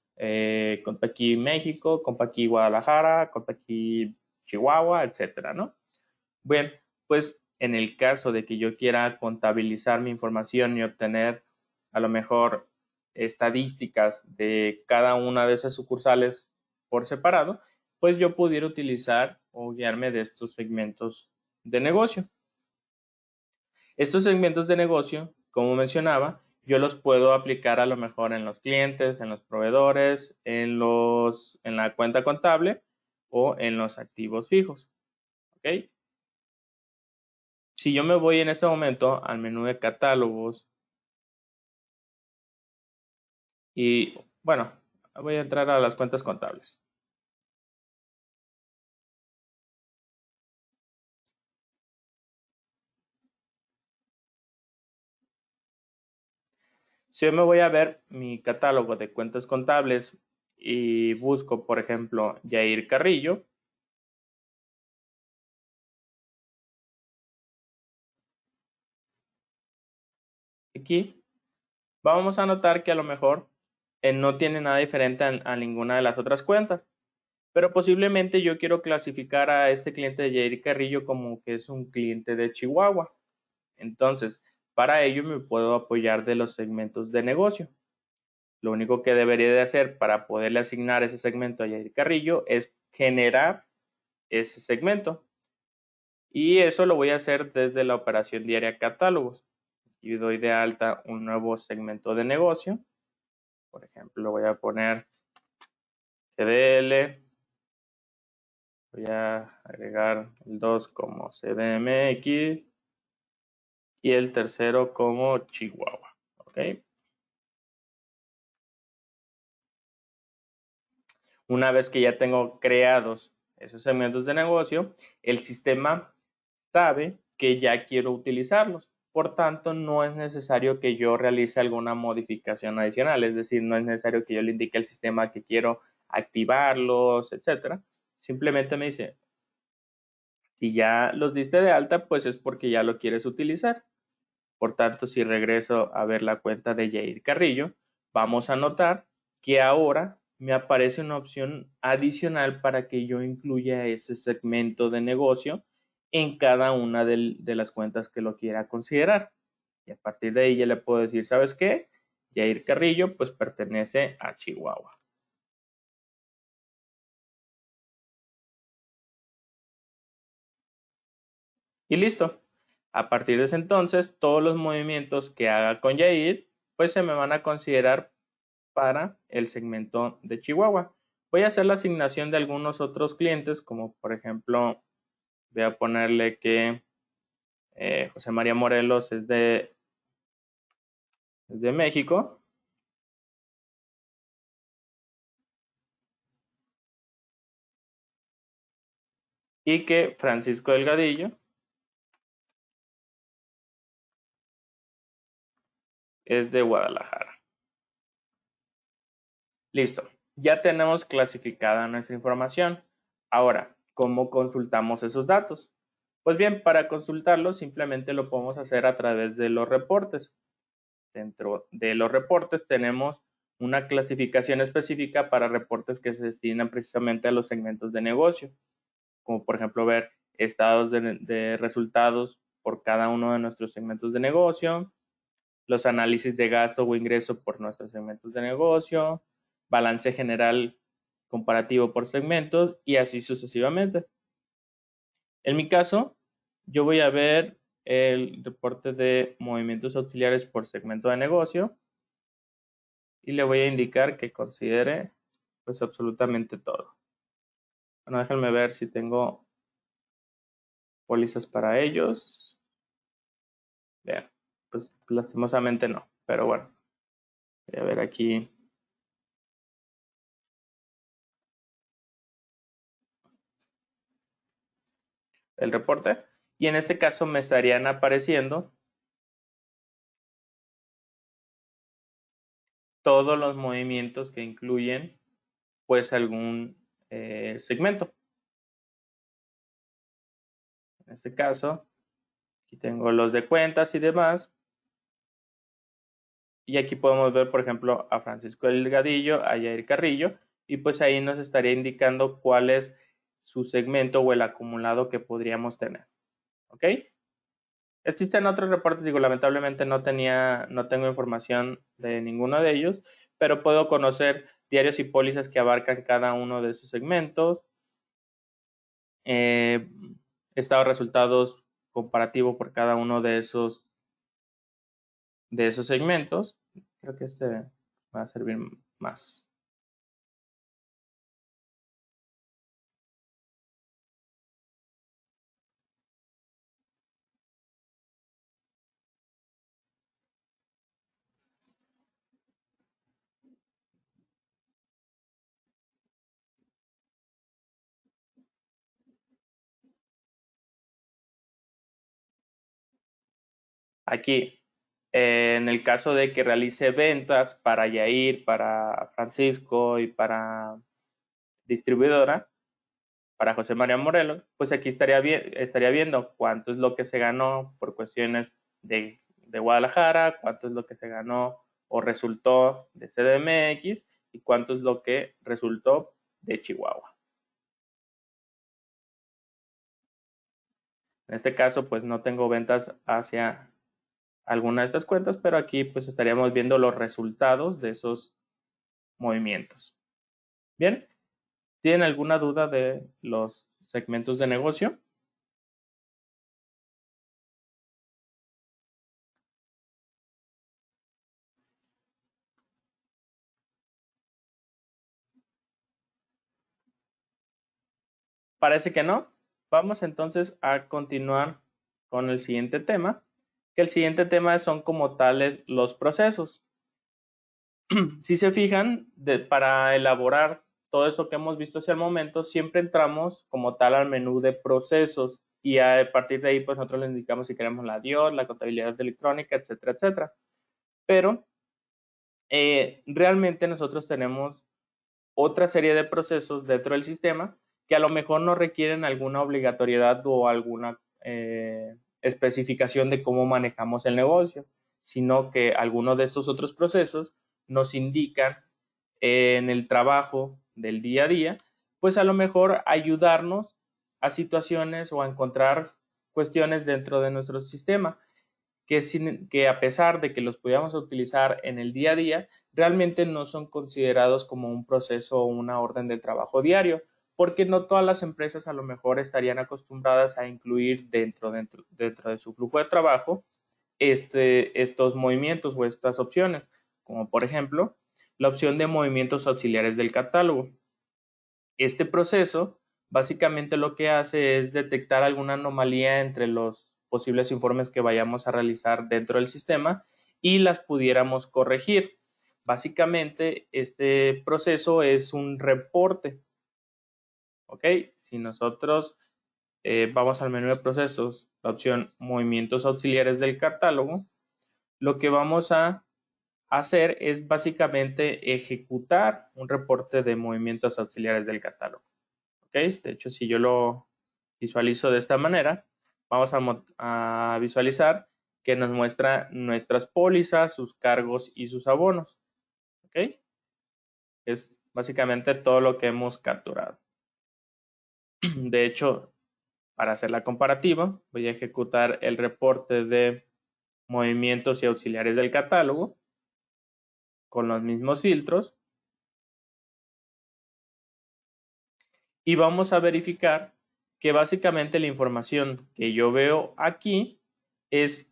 Compaqui México, Compaqui Guadalajara, Compaqui Chihuahua, etcétera, ¿no? Bien, pues en el caso de que yo quiera contabilizar mi información y obtener a lo mejor estadísticas de cada una de esas sucursales por separado, pues yo pudiera utilizar o guiarme de estos segmentos de negocio. Estos segmentos de negocio, como mencionaba, yo los puedo aplicar a lo mejor en los clientes, en los proveedores, en la cuenta contable o en los activos fijos. ¿Ok? Si yo me voy en este momento al menú de catálogos y, bueno, voy a entrar a las cuentas contables. Si yo me voy a ver mi catálogo de cuentas contables y busco, por ejemplo, Yair Carrillo, aquí vamos a notar que a lo mejor no tiene nada diferente a ninguna de las otras cuentas. Pero posiblemente yo quiero clasificar a este cliente de Jair Carrillo como que es un cliente de Chihuahua. Entonces, para ello me puedo apoyar de los segmentos de negocio. Lo único que debería de hacer para poderle asignar ese segmento a Jair Carrillo es generar ese segmento. Y eso lo voy a hacer desde la operación diaria catálogos. Y doy de alta un nuevo segmento de negocio. Por ejemplo, voy a poner GDL. Voy a agregar el 2 como CDMX y el tercero como Chihuahua. ¿Ok? Una vez que ya tengo creados esos segmentos de negocio, el sistema sabe que ya quiero utilizarlos. Por tanto, no es necesario que yo realice alguna modificación adicional, es decir, no es necesario que yo le indique al sistema que quiero activarlos, etcétera. Simplemente me dice, si ya los diste de alta, pues es porque ya lo quieres utilizar. Por tanto, si regreso a ver la cuenta de Jair Carrillo, vamos a notar que ahora me aparece una opción adicional para que yo incluya ese segmento de negocio en cada una de las cuentas que lo quiera considerar. Y a partir de ahí ya le puedo decir, ¿sabes qué? Jair Carrillo pues pertenece a Chihuahua. Y listo. A partir de ese entonces, todos los movimientos que haga con Yair, pues se me van a considerar para el segmento de Chihuahua. Voy a hacer la asignación de algunos otros clientes, como por ejemplo, voy a ponerle que José María Morelos es de México y que Francisco Delgadillo es de Guadalajara. Listo, ya tenemos clasificada nuestra información. Ahora, ¿cómo consultamos esos datos? Pues bien, para consultarlos simplemente lo podemos hacer a través de los reportes. Dentro de los reportes tenemos una clasificación específica para reportes que se destinan precisamente a los segmentos de negocio. como por ejemplo ver estados de resultados por cada uno de nuestros segmentos de negocio, los análisis de gasto o ingreso por nuestros segmentos de negocio, balance general comparativo por segmentos y así sucesivamente. En mi caso, yo voy a ver el reporte de movimientos auxiliares por segmento de negocio y le voy a indicar que considere pues absolutamente todo. Bueno, déjenme ver si tengo pólizas para ellos. Bien, pues lastimosamente no, pero bueno, voy a ver aquí el reporte y en este caso me estarían apareciendo todos los movimientos que incluyen pues algún segmento. En este caso, aquí tengo los de cuentas y demás. Y aquí podemos ver, por ejemplo, a Francisco Delgadillo, a Yair Carrillo, y pues ahí nos estaría indicando cuál es su segmento o el acumulado que podríamos tener. ¿Ok? Existen otros reportes, digo, lamentablemente no tengo información de ninguno de ellos, pero puedo conocer diarios y pólizas que abarcan cada uno de sus segmentos, estado de resultados comparativo por cada uno de esos segmentos. Creo que este va a servir más. Aquí, en el caso de que realice ventas para Yair, para Francisco y para distribuidora, para José María Morelos, pues aquí estaría viendo cuánto es lo que se ganó por cuestiones de Guadalajara, cuánto es lo que se ganó o resultó de CDMX y cuánto es lo que resultó de Chihuahua. En este caso, pues no tengo ventas hacia alguna de estas cuentas, pero aquí pues estaríamos viendo los resultados de esos movimientos. Bien, ¿tienen alguna duda de los segmentos de negocio? Parece que no. Vamos entonces a continuar con el siguiente tema, que el siguiente tema son como tales los procesos. Si se fijan, para elaborar todo eso que hemos visto hacia el momento, siempre entramos como tal al menú de procesos y a partir de ahí pues nosotros le indicamos si queremos la DIOR, la contabilidad electrónica, etcétera, etcétera. Pero realmente nosotros tenemos otra serie de procesos dentro del sistema que a lo mejor no requieren alguna obligatoriedad o alguna especificación de cómo manejamos el negocio, sino que algunos de estos otros procesos nos indican en el trabajo del día a día, pues a lo mejor ayudarnos a situaciones o a encontrar cuestiones dentro de nuestro sistema que a pesar de que los podamos utilizar en el día a día, realmente no son considerados como un proceso o una orden de trabajo diario, porque no todas las empresas a lo mejor estarían acostumbradas a incluir dentro de su flujo de trabajo estos movimientos o estas opciones, como por ejemplo la opción de movimientos auxiliares del catálogo. Este proceso básicamente lo que hace es detectar alguna anomalía entre los posibles informes que vayamos a realizar dentro del sistema y las pudiéramos corregir. Básicamente, este proceso es un reporte. ¿Ok? Si nosotros vamos al menú de procesos, la opción movimientos auxiliares del catálogo, lo que vamos a hacer es básicamente ejecutar un reporte de movimientos auxiliares del catálogo. ¿Ok? De hecho, si yo lo visualizo de esta manera, vamos a visualizar que nos muestra nuestras pólizas, sus cargos y sus abonos. ¿Ok? Es básicamente todo lo que hemos capturado. De hecho, para hacer la comparativa, voy a ejecutar el reporte de movimientos y auxiliares del catálogo con los mismos filtros y vamos a verificar que básicamente la información que yo veo aquí es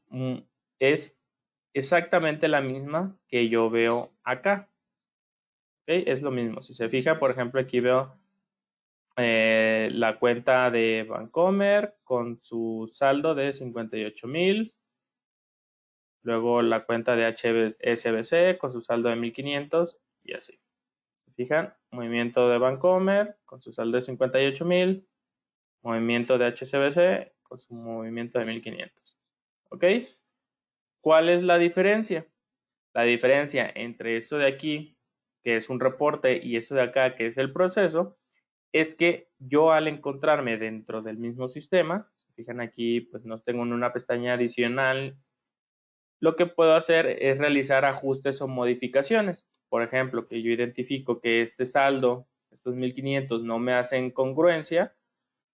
exactamente la misma que yo veo acá. ¿Okay? Es lo mismo. Si se fija, por ejemplo, aquí veo la cuenta de Bancomer con su saldo de 58,000. Luego la cuenta de HSBC con su saldo de 1,500 y así. ¿Se fijan? Movimiento de Bancomer con su saldo de 58,000. Movimiento de HSBC con su movimiento de 1,500. ¿Ok? ¿Cuál es la diferencia? La diferencia entre esto de aquí, que es un reporte, y esto de acá, que es el proceso, es que yo al encontrarme dentro del mismo sistema, se fijan aquí, pues no tengo una pestaña adicional, lo que puedo hacer es realizar ajustes o modificaciones. Por ejemplo, que yo identifico que este saldo, estos 1,500 no me hacen congruencia,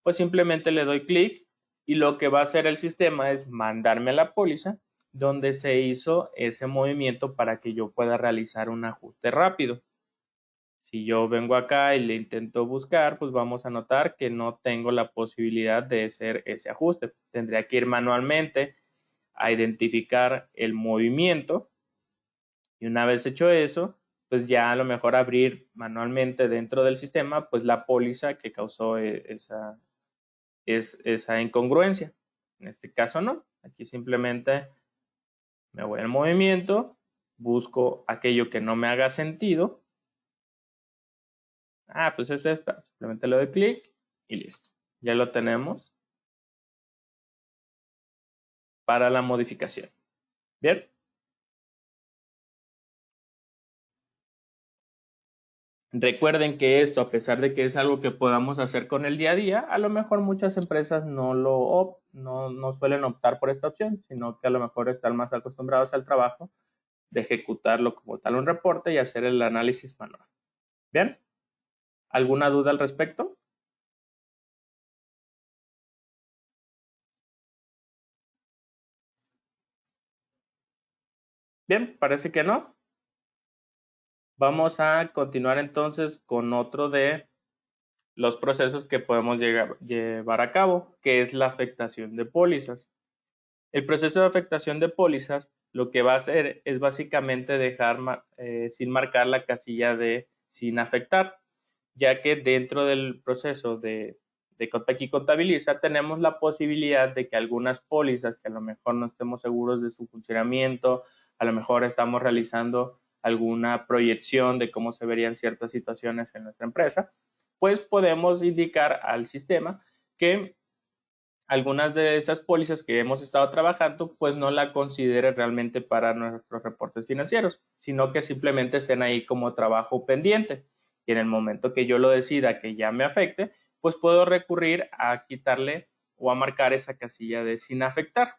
pues simplemente le doy clic y lo que va a hacer el sistema es mandarme a la póliza donde se hizo ese movimiento para que yo pueda realizar un ajuste rápido. Si yo vengo acá y le intento buscar, pues vamos a notar que no tengo la posibilidad de hacer ese ajuste. Tendría que ir manualmente a identificar el movimiento y una vez hecho eso, pues ya a lo mejor abrir manualmente dentro del sistema, pues la póliza que causó esa incongruencia. En este caso no, aquí simplemente me voy al movimiento, busco aquello que no me haga sentido. Pues es esta, simplemente le doy clic y listo. Ya lo tenemos para la modificación. Bien. Recuerden que esto, a pesar de que es algo que podamos hacer con el día a día, a lo mejor muchas empresas no suelen optar por esta opción, sino que a lo mejor están más acostumbrados al trabajo de ejecutarlo como tal un reporte y hacer el análisis manual. Bien, ¿alguna duda al respecto? Bien, parece que no. Vamos a continuar entonces con otro de los procesos que podemos llevar a cabo, que es la afectación de pólizas. El proceso de afectación de pólizas lo que va a hacer es básicamente dejar sin marcar la casilla de sin afectar, ya que dentro del proceso de aquí contabiliza tenemos la posibilidad de que algunas pólizas que a lo mejor no estemos seguros de su funcionamiento, a lo mejor estamos realizando alguna proyección de cómo se verían ciertas situaciones en nuestra empresa, pues podemos indicar al sistema que algunas de esas pólizas que hemos estado trabajando, pues no la considere realmente para nuestros reportes financieros, sino que simplemente estén ahí como trabajo pendiente. Y en el momento que yo lo decida que ya me afecte, pues puedo recurrir a quitarle o a marcar esa casilla de sin afectar.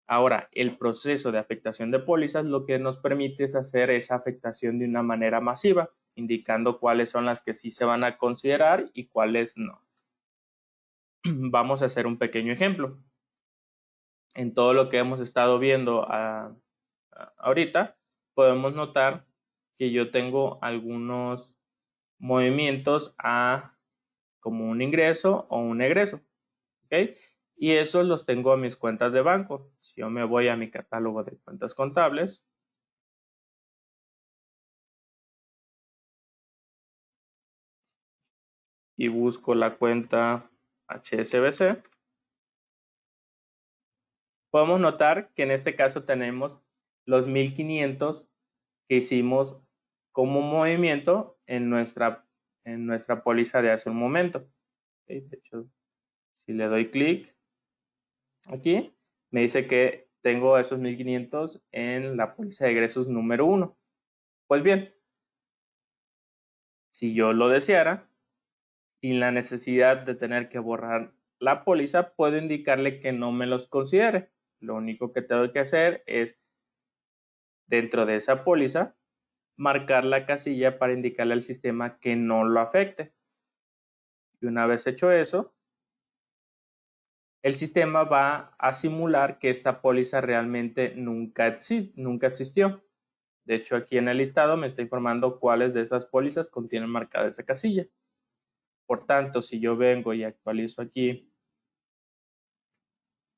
Ahora, el proceso de afectación de pólizas lo que nos permite es hacer esa afectación de una manera masiva, indicando cuáles son las que sí se van a considerar y cuáles no. Vamos a hacer un pequeño ejemplo. En todo lo que hemos estado viendo ahorita, podemos notar que yo tengo algunos movimientos como un ingreso o un egreso. ¿Ok? Y esos los tengo a mis cuentas de banco. Si yo me voy a mi catálogo de cuentas contables, y busco la cuenta HSBC, podemos notar que en este caso tenemos los 1,500 que hicimos como movimiento en nuestra póliza de hace un momento. ¿Okay? De hecho, si le doy clic aquí, me dice que tengo esos 1,500 en la póliza de egresos número 1. Pues bien, si yo lo deseara, sin la necesidad de tener que borrar la póliza, puedo indicarle que no me los considere. Lo único que tengo que hacer es, dentro de esa póliza, marcar la casilla para indicarle al sistema que no lo afecte. Y una vez hecho eso, el sistema va a simular que esta póliza realmente nunca existió. De hecho, aquí en el listado me está informando cuáles de esas pólizas contienen marcada esa casilla. Por tanto, si yo vengo y actualizo aquí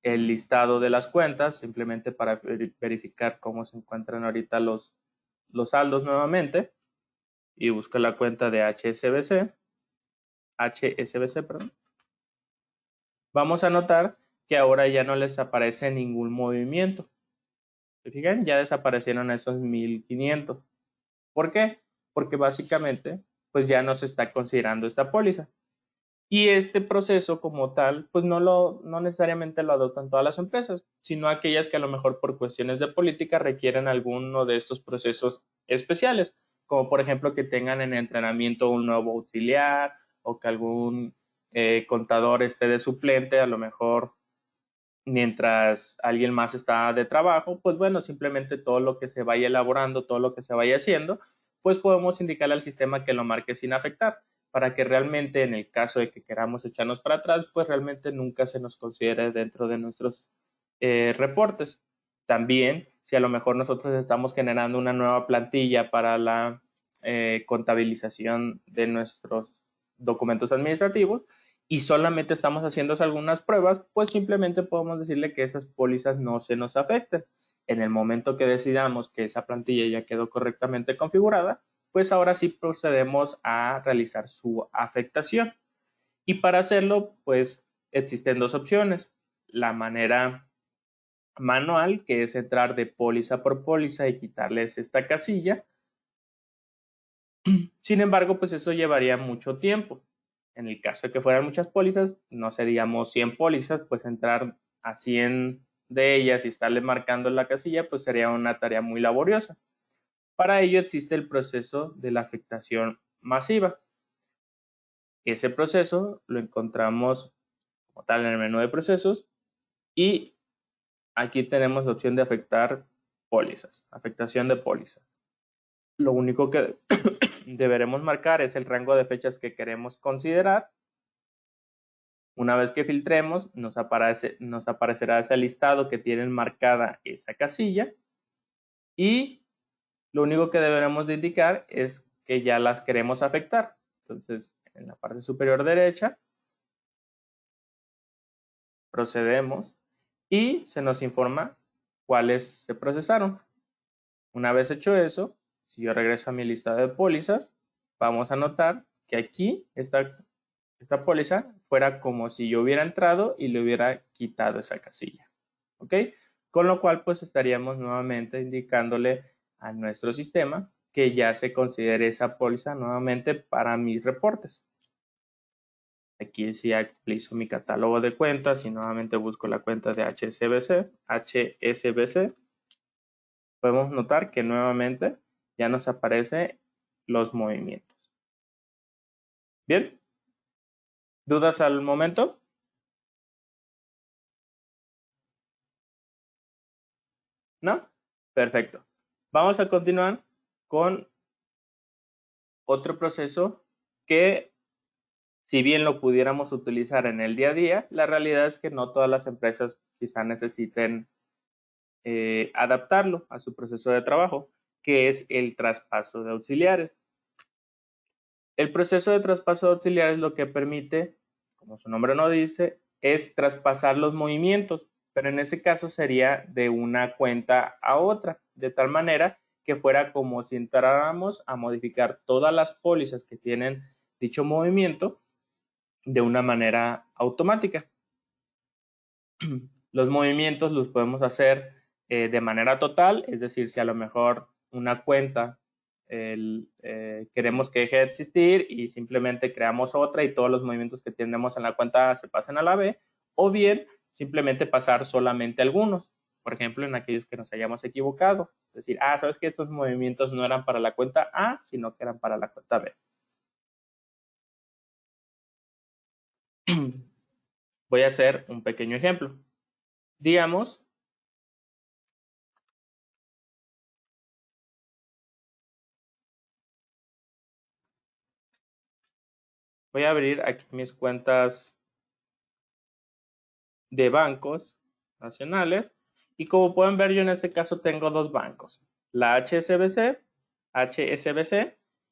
el listado de las cuentas, simplemente para verificar cómo se encuentran ahorita los saldos nuevamente, y busco la cuenta de HSBC, perdón, vamos a notar que ahora ya no les aparece ningún movimiento. ¿Se fijan? Ya desaparecieron esos 1500. ¿Por qué? Porque básicamente pues ya no se está considerando esta póliza. Y este proceso como tal, pues no necesariamente lo adoptan todas las empresas, sino aquellas que a lo mejor por cuestiones de política requieren alguno de estos procesos especiales, como por ejemplo que tengan en entrenamiento un nuevo auxiliar o que algún contador esté de suplente, a lo mejor mientras alguien más está de trabajo, pues bueno, simplemente todo lo que se vaya elaborando, todo lo que se vaya haciendo, pues podemos indicarle al sistema que lo marque sin afectar, para que realmente en el caso de que queramos echarnos para atrás, pues realmente nunca se nos considere dentro de nuestros reportes. También, si a lo mejor nosotros estamos generando una nueva plantilla para la contabilización de nuestros documentos administrativos, y solamente estamos haciendo algunas pruebas, pues simplemente podemos decirle que esas pólizas no se nos afecten. En el momento que decidamos que esa plantilla ya quedó correctamente configurada, pues ahora sí procedemos a realizar su afectación. Y para hacerlo, pues existen dos opciones. La manera manual, que es entrar de póliza por póliza y quitarles esta casilla. Sin embargo, pues eso llevaría mucho tiempo. En el caso de que fueran muchas pólizas, no sé, digamos 100 pólizas, pues entrar a 100 de ellas y estarle marcando la casilla, pues sería una tarea muy laboriosa. Para ello existe el proceso de la afectación masiva. Ese proceso lo encontramos como tal en el menú de procesos y aquí tenemos la opción de afectar pólizas, afectación de pólizas. Lo único que deberemos marcar es el rango de fechas que queremos considerar. Una vez que filtremos, nos aparecerá ese listado que tienen marcada esa casilla y lo único que deberemos de indicar es que ya las queremos afectar. Entonces, en la parte superior derecha, procedemos y se nos informa cuáles se procesaron. Una vez hecho eso, si yo regreso a mi lista de pólizas, vamos a notar que aquí esta póliza fuera como si yo hubiera entrado y le hubiera quitado esa casilla. ¿Ok? Con lo cual, pues estaríamos nuevamente indicándole a nuestro sistema que ya se considere esa póliza nuevamente para mis reportes. Aquí sí actualizo mi catálogo de cuentas y nuevamente busco la cuenta de HSBC. Podemos notar que nuevamente ya nos aparecen los movimientos. Bien, ¿dudas al momento? ¿No? Perfecto. Vamos a continuar con otro proceso que, si bien lo pudiéramos utilizar en el día a día, la realidad es que no todas las empresas quizá necesiten adaptarlo a su proceso de trabajo, que es el traspaso de auxiliares. El proceso de traspaso de auxiliares lo que permite, como su nombre no dice, es traspasar los movimientos, pero en ese caso sería de una cuenta a otra, de tal manera que fuera como si entráramos a modificar todas las pólizas que tienen dicho movimiento de una manera automática. Los movimientos los podemos hacer de manera total, es decir, si a lo mejor una cuenta queremos que deje de existir y simplemente creamos otra y todos los movimientos que tenemos en la cuenta A se pasen a la B, o bien simplemente pasar solamente algunos, por ejemplo, en aquellos que nos hayamos equivocado. Es decir, sabes que estos movimientos no eran para la cuenta A, sino que eran para la cuenta B. Voy a hacer un pequeño ejemplo. Digamos Voy a abrir aquí mis cuentas de bancos nacionales y como pueden ver yo en este caso tengo dos bancos, la HSBC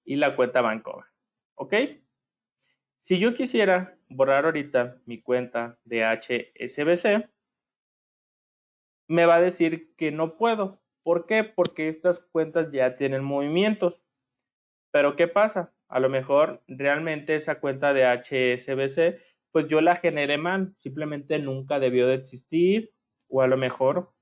y la cuenta Bancomer, ¿ok? Si yo quisiera borrar ahorita mi cuenta de HSBC, me va a decir que no puedo. ¿Por qué? Porque estas cuentas ya tienen movimientos. Pero ¿qué pasa? A lo mejor realmente esa cuenta de HSBC, pues yo la generé mal, simplemente nunca debió de existir, o a lo mejor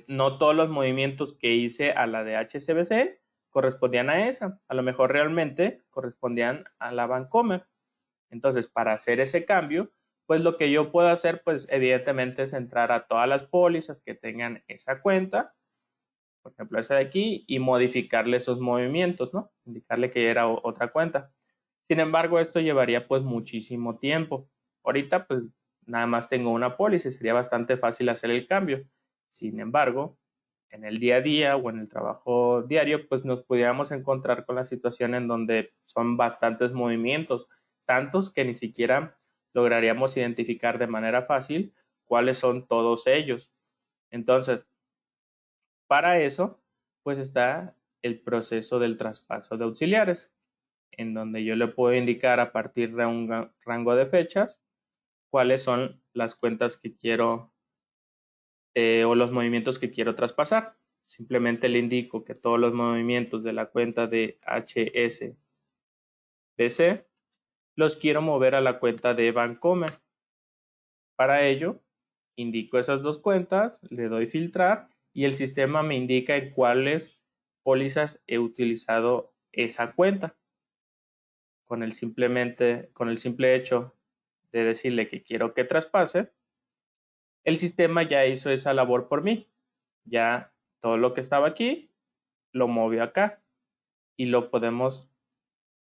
no todos los movimientos que hice a la de HSBC correspondían a esa, a lo mejor realmente correspondían a la Bancomer. Entonces, para hacer ese cambio, pues lo que yo puedo hacer, pues evidentemente es entrar a todas las pólizas que tengan esa cuenta, por ejemplo, esa de aquí, y modificarle esos movimientos, ¿no? Indicarle que era otra cuenta. Sin embargo, esto llevaría pues muchísimo tiempo. Ahorita, pues nada más tengo una póliza y sería bastante fácil hacer el cambio. Sin embargo, en el día a día o en el trabajo diario, pues nos pudiéramos encontrar con la situación en donde son bastantes movimientos, tantos que ni siquiera lograríamos identificar de manera fácil cuáles son todos ellos. Entonces, para eso, pues está el proceso del traspaso de auxiliares, en donde yo le puedo indicar a partir de un rango de fechas cuáles son las cuentas que quiero o los movimientos que quiero traspasar. Simplemente le indico que todos los movimientos de la cuenta de HSBC los quiero mover a la cuenta de Bancomer. Para ello, indico esas dos cuentas, le doy filtrar y el sistema me indica en cuáles pólizas he utilizado esa cuenta. Con el simple hecho de decirle que quiero que traspase, el sistema ya hizo esa labor por mí. Ya todo lo que estaba aquí lo movió acá y lo podemos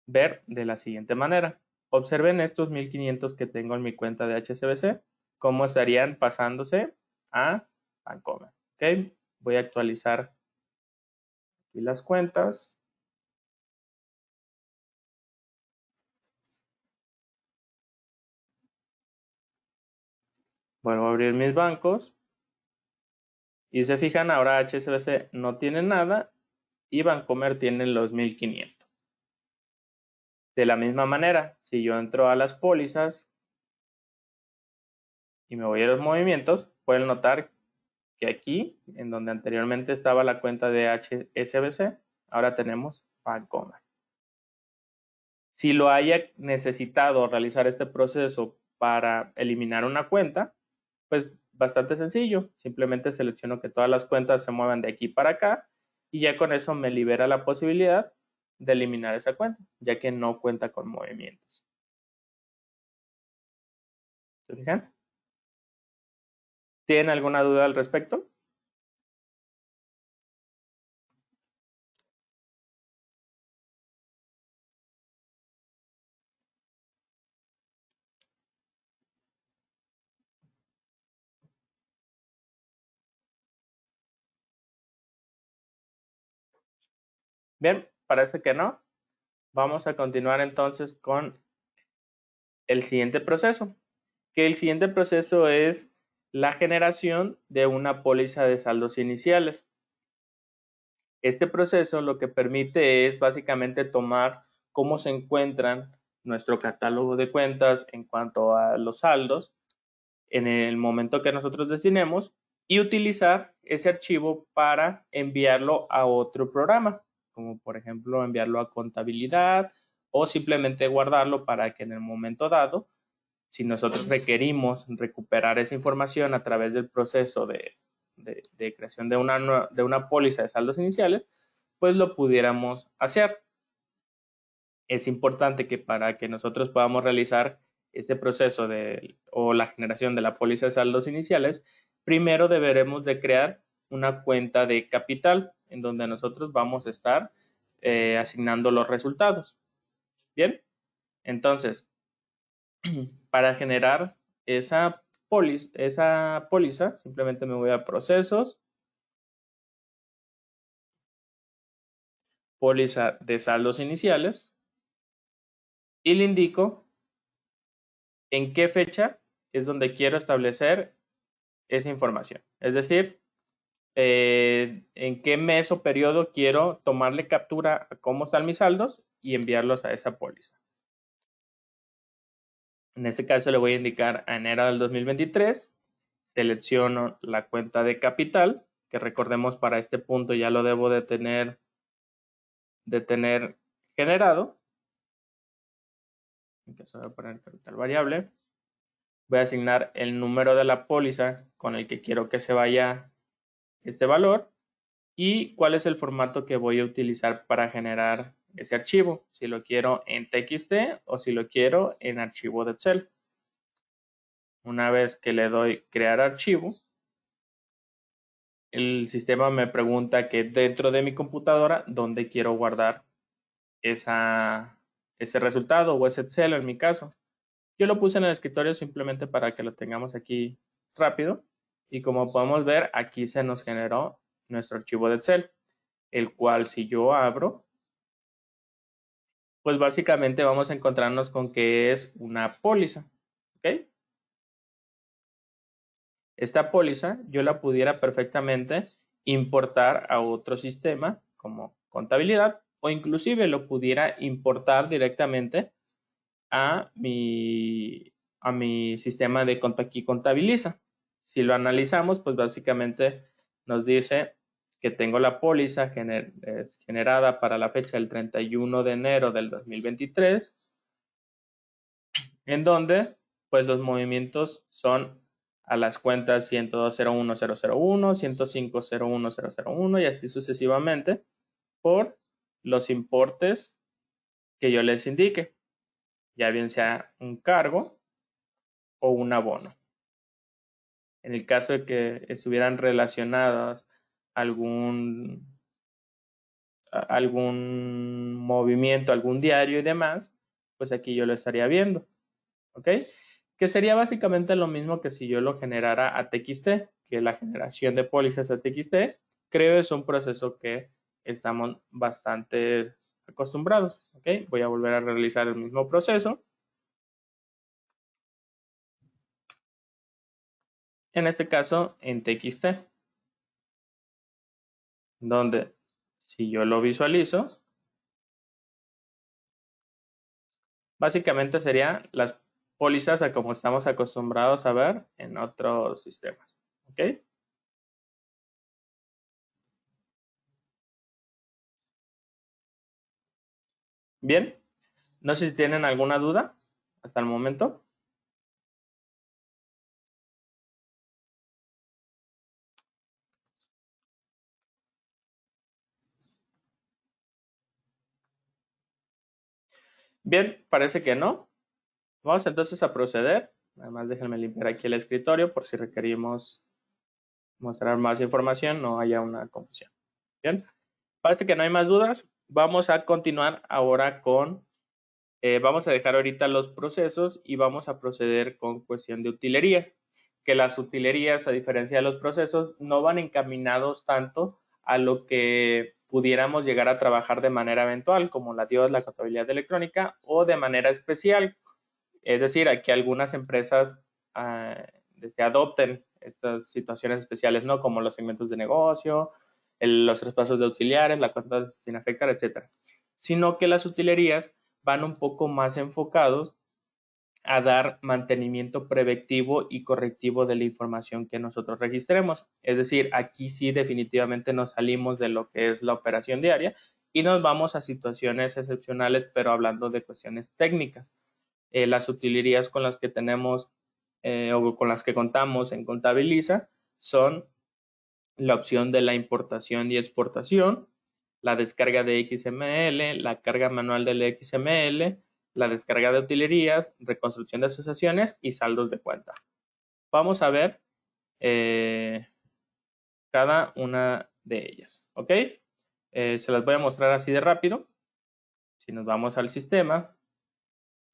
ver de la siguiente manera. Observen estos 1500 que tengo en mi cuenta de HSBC, cómo estarían pasándose a Bancomer. ¿Ok? Voy a actualizar aquí las cuentas. Vuelvo a abrir mis bancos. Y se fijan, ahora HSBC no tiene nada y Bancomer tiene los 1500. De la misma manera, si yo entro a las pólizas y me voy a los movimientos, pueden notar que aquí, en donde anteriormente estaba la cuenta de HSBC, ahora tenemos Bancomer. Si lo haya necesitado realizar este proceso para eliminar una cuenta, pues bastante sencillo. Simplemente selecciono que todas las cuentas se muevan de aquí para acá y ya con eso me libera la posibilidad de eliminar esa cuenta, ya que no cuenta con movimientos. ¿Se fijan? ¿Tienen alguna duda al respecto? Bien, parece que no. Vamos a continuar entonces con el siguiente proceso, que el siguiente proceso es la generación de una póliza de saldos iniciales. Este proceso lo que permite es básicamente tomar cómo se encuentran nuestro catálogo de cuentas en cuanto a los saldos en el momento que nosotros destinemos y utilizar ese archivo para enviarlo a otro programa, como por ejemplo enviarlo a contabilidad o simplemente guardarlo para que en el momento dado, si nosotros requerimos recuperar esa información a través del proceso de creación de una póliza de saldos iniciales, pues lo pudiéramos hacer. Es importante que para que nosotros podamos realizar este proceso o la generación de la póliza de saldos iniciales, primero deberemos de crear una cuenta de capital en donde nosotros vamos a estar asignando los resultados. Bien, entonces, para generar esa póliza, simplemente me voy a procesos, póliza de saldos iniciales, y le indico en qué fecha es donde quiero establecer esa información. Es decir, en qué mes o periodo quiero tomarle captura a cómo están mis saldos y enviarlos a esa póliza. En este caso le voy a indicar a enero del 2023, selecciono la cuenta de capital, que recordemos para este punto ya lo debo de tener generado. En caso voy a poner capital variable. Voy a asignar el número de la póliza con el que quiero que se vaya este valor y cuál es el formato que voy a utilizar para generar ese archivo, si lo quiero en TXT o si lo quiero en archivo de Excel. Una vez que le doy crear archivo, el sistema me pregunta que dentro de mi computadora dónde quiero guardar ese resultado o ese Excel en mi caso. Yo lo puse en el escritorio simplemente para que lo tengamos aquí rápido y como podemos ver aquí se nos generó nuestro archivo de Excel, el cual si yo abro, pues básicamente vamos a encontrarnos con que es una póliza, ¿ok? Esta póliza yo la pudiera perfectamente importar a otro sistema como contabilidad o inclusive lo pudiera importar directamente a mi sistema de aquí contabiliza. Si lo analizamos, pues básicamente nos dice que tengo la póliza generada para la fecha del 31 de enero del 2023, en donde pues los movimientos son a las cuentas 102.01.001, 105.01.001 y así sucesivamente por los importes que yo les indique, ya bien sea un cargo o un abono. En el caso de que estuvieran relacionadas algún movimiento, algún diario y demás, pues aquí yo lo estaría viendo, ¿ok? Que sería básicamente lo mismo que si yo lo generara a TXT, que la generación de pólizas a TXT, creo es un proceso que estamos bastante acostumbrados, ¿ok? Voy a volver a realizar el mismo proceso. En este caso, en TXT, donde si yo lo visualizo, básicamente serían las pólizas a como estamos acostumbrados a ver en otros sistemas, ¿ok? Bien, no sé si tienen alguna duda hasta el momento. Bien, parece que no. Vamos entonces a proceder. Además, déjenme limpiar aquí el escritorio por si requerimos mostrar más información, no haya una confusión. Bien, parece que no hay más dudas. Vamos a continuar ahora con, vamos a dejar ahorita los procesos y vamos a proceder con cuestión de utilerías. Que las utilerías, a diferencia de los procesos, no van encaminados tanto a lo que pudiéramos llegar a trabajar de manera eventual, como la DIOS, la contabilidad electrónica, o de manera especial. Es decir, aquí algunas empresas adopten estas situaciones especiales, ¿no? Como los segmentos de negocio, los traspasos de auxiliares, la cuenta sin afectar, etcétera. Sino que las utilerías van un poco más enfocados a dar mantenimiento preventivo y correctivo de la información que nosotros registremos. Es decir, aquí sí definitivamente nos salimos de lo que es la operación diaria y nos vamos a situaciones excepcionales, pero hablando de cuestiones técnicas. Las utilerías con las que tenemos o con las que contamos en Contabiliza son la opción de la importación y exportación, la descarga de XML, la carga manual del XML, la descarga de utilerías, reconstrucción de asociaciones y saldos de cuenta. Vamos a ver cada una de ellas, ¿ok? Se las voy a mostrar así de rápido. Si nos vamos al sistema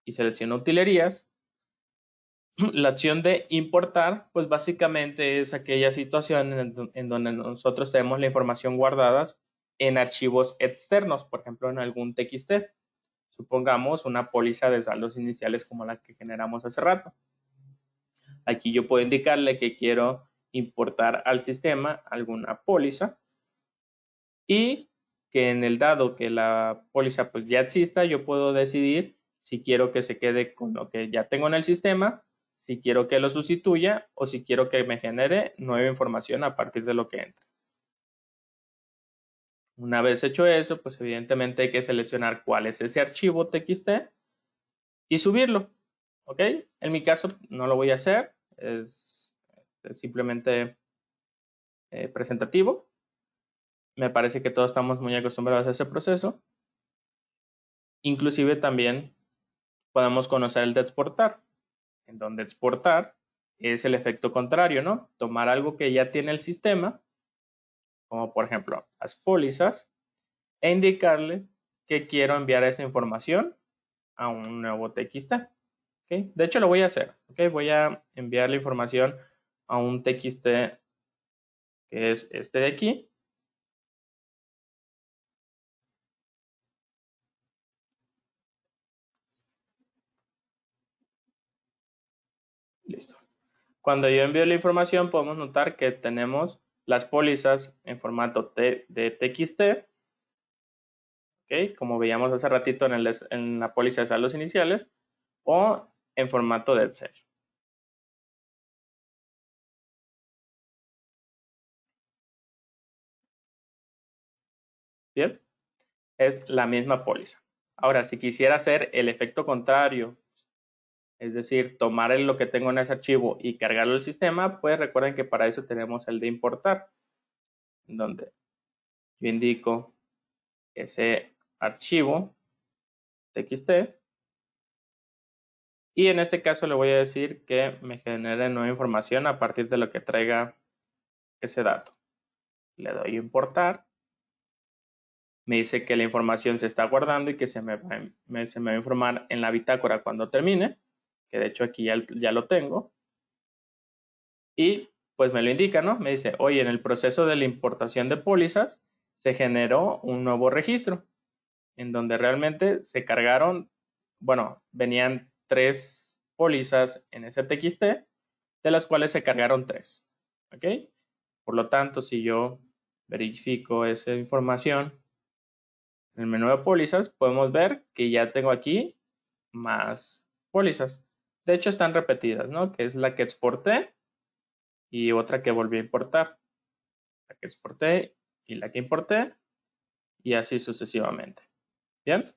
y selecciono utilerías, la acción de importar, pues básicamente es aquella situación en donde nosotros tenemos la información guardada en archivos externos, por ejemplo, en algún TXT. supongamos una póliza de saldos iniciales como la que generamos hace rato. Aquí yo puedo indicarle que quiero importar al sistema alguna póliza y que en el dado que la póliza pues ya exista, yo puedo decidir si quiero que se quede con lo que ya tengo en el sistema, si quiero que lo sustituya o si quiero que me genere nueva información a partir de lo que entra. Una vez hecho eso, pues evidentemente hay que seleccionar cuál es ese archivo TXT y subirlo. ¿Ok? En mi caso no lo voy a hacer, es simplemente presentativo. Me parece que todos estamos muy acostumbrados a ese proceso. Inclusive también podemos conocer el de exportar, en donde exportar es el efecto contrario, ¿no? Tomar algo que ya tiene el sistema, como por ejemplo las pólizas, e indicarle que quiero enviar esa información a un nuevo TXT. ¿Okay? De hecho, lo voy a hacer. ¿Okay? Voy a enviar la información a un TXT que es este de aquí. Listo. Cuando yo envío la información, podemos notar que tenemos las pólizas en formato de TXT. ¿Okay? Como veíamos hace ratito en la póliza de saldos iniciales, o en formato de Excel. Bien, es la misma póliza. Ahora, si quisiera hacer el efecto contrario, es decir, tomar lo que tengo en ese archivo y cargarlo al sistema, pues recuerden que para eso tenemos el de importar, donde yo indico ese archivo TXT y en este caso le voy a decir que me genere nueva información a partir de lo que traiga ese dato. Le doy importar, me dice que la información se está guardando y que se me va a informar en la bitácora cuando termine, que de hecho aquí ya lo tengo, y pues me lo indica, ¿no? Me dice, oye, en el proceso de la importación de pólizas se generó un nuevo registro, en donde realmente se cargaron, bueno, venían 3 pólizas en ese TXT, de las cuales se cargaron 3, ¿ok? Por lo tanto, si yo verifico esa información en el menú de pólizas, podemos ver que ya tengo aquí más pólizas. De hecho, están repetidas, ¿no? Que es la que exporté y otra que volví a importar. La que exporté y la que importé y así sucesivamente. ¿Bien?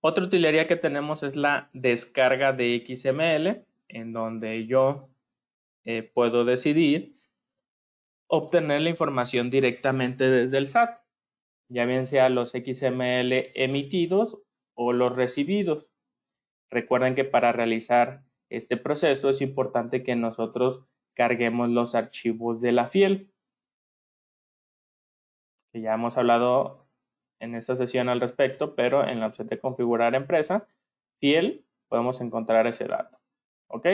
Otra utilidad que tenemos es la descarga de XML, en donde yo puedo decidir obtener la información directamente desde el SAT, ya bien sea los XML emitidos o los recibidos. Recuerden que para realizar este proceso es importante que nosotros carguemos los archivos de la FIEL, que ya hemos hablado en esta sesión al respecto, pero en la opción de configurar empresa, FIEL, podemos encontrar ese dato. ¿Ok?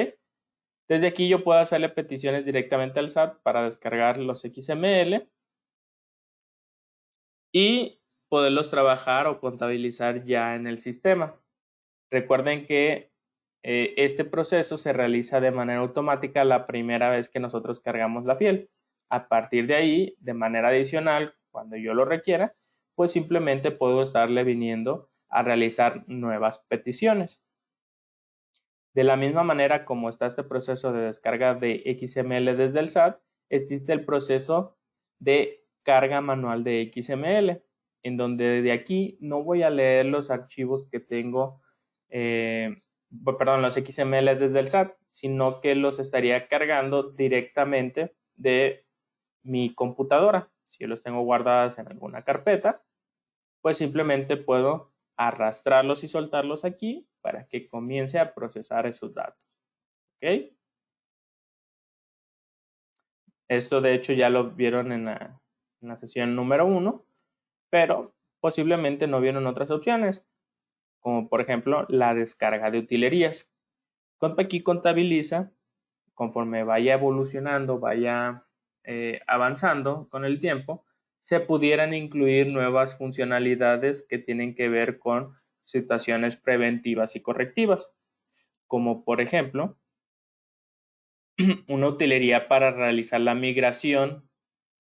Desde aquí yo puedo hacerle peticiones directamente al SAT para descargar los XML y poderlos trabajar o contabilizar ya en el sistema. Recuerden que este proceso se realiza de manera automática la primera vez que nosotros cargamos la FIEL. A partir de ahí, de manera adicional, cuando yo lo requiera, pues simplemente puedo estarle viniendo a realizar nuevas peticiones. De la misma manera como está este proceso de descarga de XML desde el SAT, existe el proceso de carga manual de XML, en donde de aquí no voy a leer los archivos que tengo, los XML desde el SAT, sino que los estaría cargando directamente de mi computadora. Si yo los tengo guardadas en alguna carpeta, pues simplemente puedo arrastrarlos y soltarlos aquí para que comience a procesar esos datos. ¿Ok? Esto de hecho ya lo vieron en la sesión número 1, pero posiblemente no vieron otras opciones, como por ejemplo la descarga de utilerías. Aquí contabiliza, conforme vaya evolucionando, vaya avanzando con el tiempo, se pudieran incluir nuevas funcionalidades que tienen que ver con situaciones preventivas y correctivas, como por ejemplo, una utilería para realizar la migración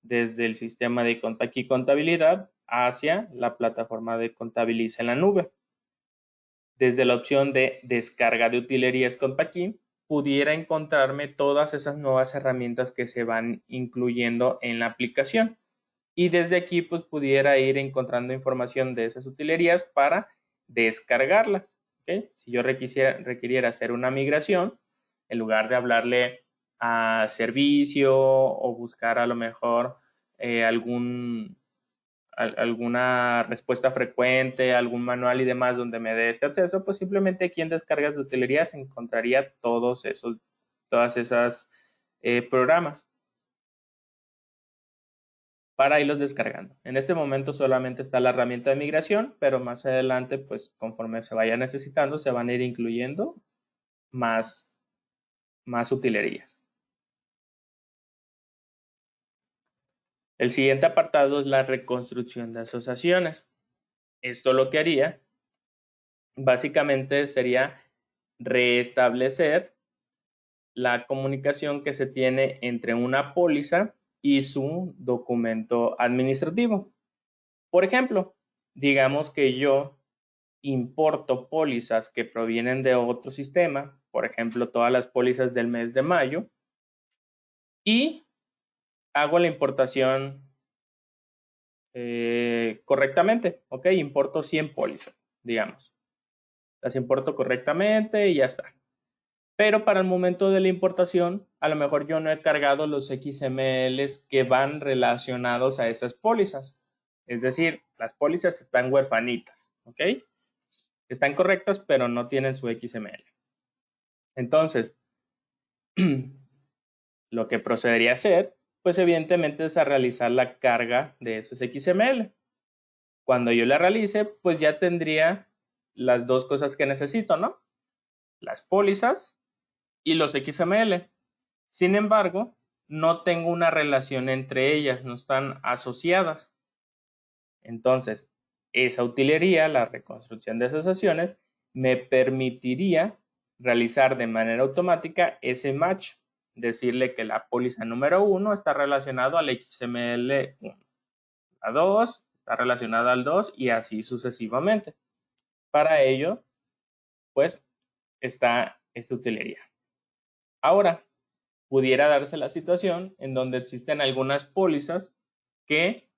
desde el sistema de Contaqui Contabilidad hacia la plataforma de Contabiliza en la nube. Desde la opción de descarga de utilerías Contaqui, pudiera encontrarme todas esas nuevas herramientas que se van incluyendo en la aplicación. Y desde aquí pues pudiera ir encontrando información de esas utilerías para descargarlas. ¿Okay? Si yo requiriera hacer una migración, en lugar de hablarle a servicio o buscar a lo mejor alguna respuesta frecuente, algún manual y demás donde me dé este acceso, pues simplemente aquí en descargas de utilerías encontraría todas esas programas para irlos descargando. En este momento solamente está la herramienta de migración, pero más adelante, pues conforme se vaya necesitando, se van a ir incluyendo más utilerías. El siguiente apartado es la reconstrucción de asociaciones. Esto lo que haría, básicamente, sería restablecer la comunicación que se tiene entre una póliza y su documento administrativo. Por ejemplo, digamos que yo importo pólizas que provienen de otro sistema, por ejemplo, todas las pólizas del mes de mayo, y hago la importación correctamente, ¿ok? Importo 100 pólizas, digamos. Las importo correctamente y ya está. Pero para el momento de la importación, a lo mejor yo no he cargado los XMLs que van relacionados a esas pólizas. Es decir, las pólizas están huerfanitas, ¿ok? Están correctas, pero no tienen su XML. Entonces, lo que procedería a hacer, pues evidentemente es a realizar la carga de esos XML. Cuando yo la realice, pues ya tendría las dos cosas que necesito, ¿no? Las pólizas y los XML. Sin embargo, no tengo una relación entre ellas, no están asociadas. Entonces, esa utilería, la reconstrucción de asociaciones, me permitiría realizar de manera automática ese match, decirle que la póliza número 1 está relacionado al XML 1, la 2 está relacionada al 2 y así sucesivamente. Para ello, pues, está esta utilería. Ahora, pudiera darse la situación en donde existen algunas pólizas que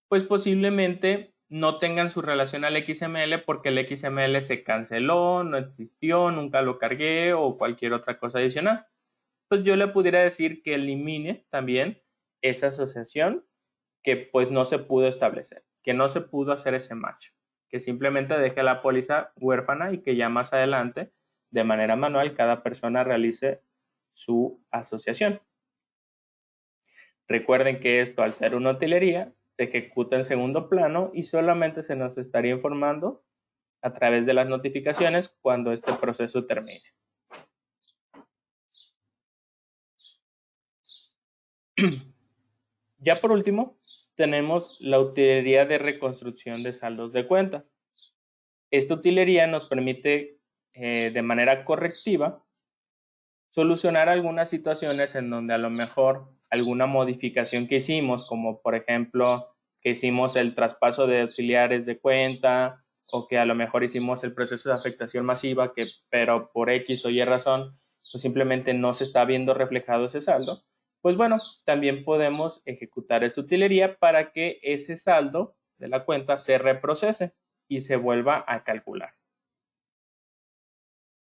pues posiblemente no tengan su relación al XML porque el XML se canceló, no existió, nunca lo cargué o cualquier otra cosa adicional. Pues yo le pudiera decir que elimine también esa asociación que pues no se pudo establecer, que no se pudo hacer ese match, que simplemente deje la póliza huérfana y que ya más adelante, de manera manual, cada persona realice su asociación. Recuerden que esto, al ser una utilería, se ejecuta en segundo plano y solamente se nos estaría informando a través de las notificaciones cuando este proceso termine. Ya por último, tenemos la utilería de reconstrucción de saldos de cuentas. Esta utilería nos permite de manera correctiva solucionar algunas situaciones en donde a lo mejor alguna modificación que hicimos, como por ejemplo que hicimos el traspaso de auxiliares de cuenta o que a lo mejor hicimos el proceso de afectación masiva, pero por X o Y razón, pues simplemente no se está viendo reflejado ese saldo, pues bueno, también podemos ejecutar esta utilería para que ese saldo de la cuenta se reprocese y se vuelva a calcular.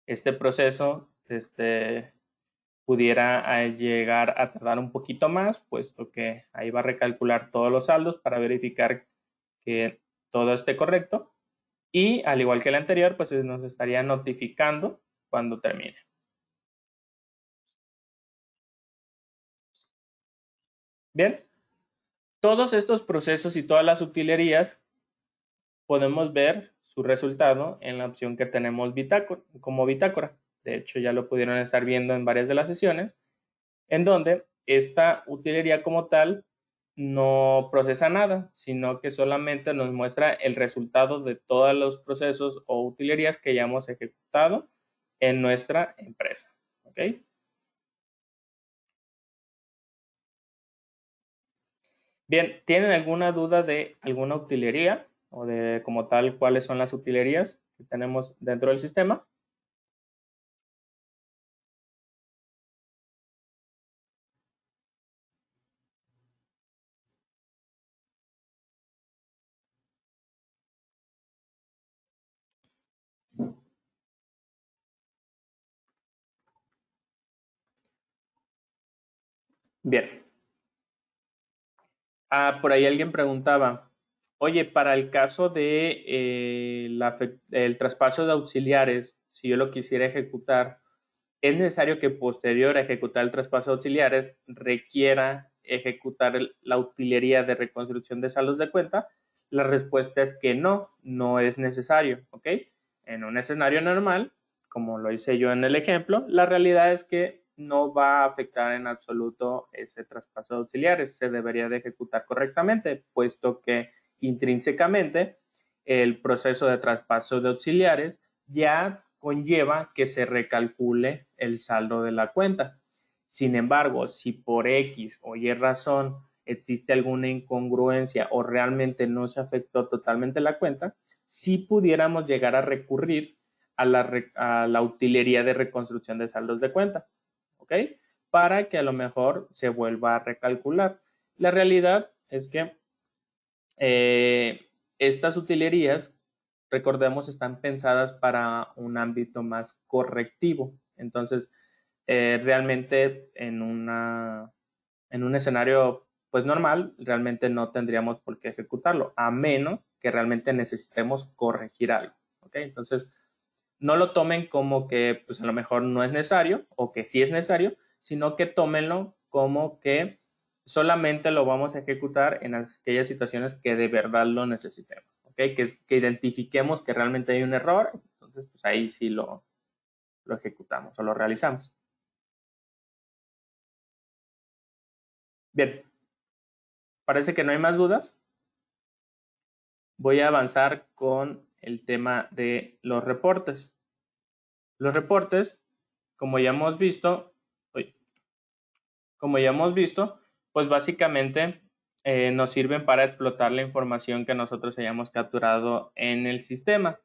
Este proceso, pudiera llegar a tardar un poquito más, puesto que ahí va a recalcular todos los saldos para verificar que todo esté correcto. Y al igual que el anterior, pues nos estaría notificando cuando termine. Bien, todos estos procesos y todas las utilerías podemos ver su resultado en la opción que tenemos como bitácora. De hecho, ya lo pudieron estar viendo en varias de las sesiones, en donde esta utilería como tal no procesa nada, sino que solamente nos muestra el resultado de todos los procesos o utilerías que hayamos ejecutado en nuestra empresa. ¿Ok? Bien, ¿tienen alguna duda de alguna utilería o de como tal cuáles son las utilerías que tenemos dentro del sistema? Bien. Por ahí alguien preguntaba, oye, para el caso de el traspaso de auxiliares, si yo lo quisiera ejecutar, ¿es necesario que posterior a ejecutar el traspaso de auxiliares requiera ejecutar la utilería de reconstrucción de saldos de cuenta? La respuesta es que no, no es necesario, ¿ok? En un escenario normal, como lo hice yo en el ejemplo, la realidad es que no va a afectar en absoluto ese traspaso de auxiliares. Se debería de ejecutar correctamente, puesto que intrínsecamente el proceso de traspaso de auxiliares ya conlleva que se recalcule el saldo de la cuenta. Sin embargo, si por X o Y razón existe alguna incongruencia o realmente no se afectó totalmente la cuenta, sí pudiéramos llegar a recurrir a la utilería de reconstrucción de saldos de cuenta, ¿ok? Para que a lo mejor se vuelva a recalcular. La realidad es que estas utilerías, recordemos, están pensadas para un ámbito más correctivo. Entonces, realmente en un escenario pues normal, realmente no tendríamos por qué ejecutarlo, a menos que realmente necesitemos corregir algo. ¿Ok? Entonces, no lo tomen como que pues a lo mejor no es necesario o que sí es necesario, sino que tómenlo como que solamente lo vamos a ejecutar en aquellas situaciones que de verdad lo necesitemos, ¿ok? Que identifiquemos que realmente hay un error, entonces pues ahí sí lo ejecutamos o lo realizamos. Bien, parece que no hay más dudas. Voy a avanzar con el tema de los reportes. Los reportes, como ya hemos visto, como ya hemos visto, pues básicamente nos sirven para explotar la información que nosotros hayamos capturado en el sistema.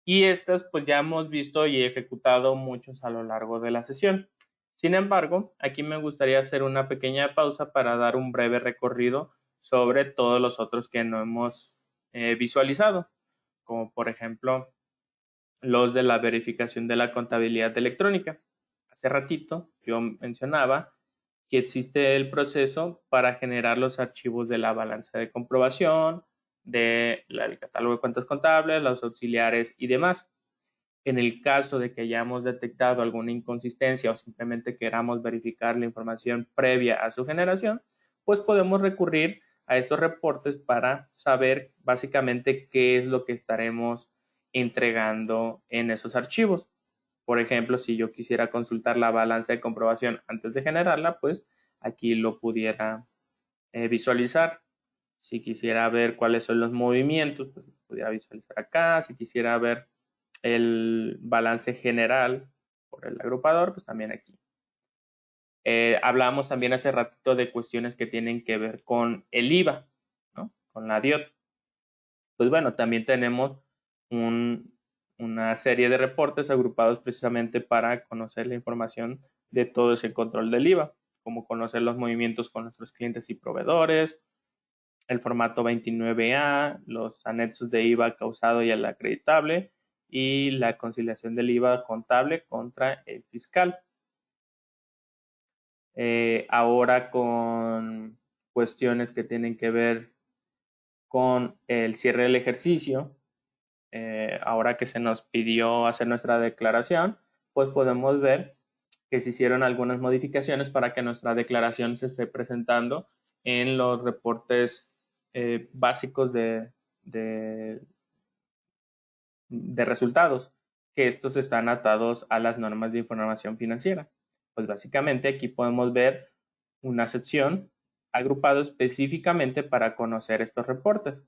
Y estas pues ya hemos visto y ejecutado muchos a lo largo de la sesión. Sin embargo, aquí me gustaría hacer una pequeña pausa para dar un breve recorrido sobre todos los otros que no hemos visualizado, como por ejemplo los de la verificación de la contabilidad electrónica. Hace ratito yo mencionaba que existe el proceso para generar los archivos de la balanza de comprobación, del catálogo de cuentas contables, los auxiliares y demás. En el caso de que hayamos detectado alguna inconsistencia o simplemente queramos verificar la información previa a su generación, pues podemos recurrir a estos reportes para saber básicamente qué es lo que estaremos entregando en esos archivos. Por ejemplo, si yo quisiera consultar la balanza de comprobación antes de generarla, pues aquí lo pudiera visualizar. Si quisiera ver cuáles son los movimientos, pues lo pudiera visualizar acá. Si quisiera ver el balance general por el agrupador, pues también aquí. Hablábamos también hace ratito de cuestiones que tienen que ver con el IVA, ¿no? Con la DIOT. Pues bueno, también tenemos una serie de reportes agrupados precisamente para conocer la información de todo ese control del IVA, como conocer los movimientos con nuestros clientes y proveedores, el formato 29A, los anexos de IVA causado y el acreditable y la conciliación del IVA contable contra el fiscal. Ahora con cuestiones que tienen que ver con el cierre del ejercicio, ahora que se nos pidió hacer nuestra declaración, pues podemos ver que se hicieron algunas modificaciones para que nuestra declaración se esté presentando en los reportes básicos de resultados, que estos están atados a las normas de información financiera. Pues básicamente aquí podemos ver una sección agrupado específicamente para conocer estos reportes.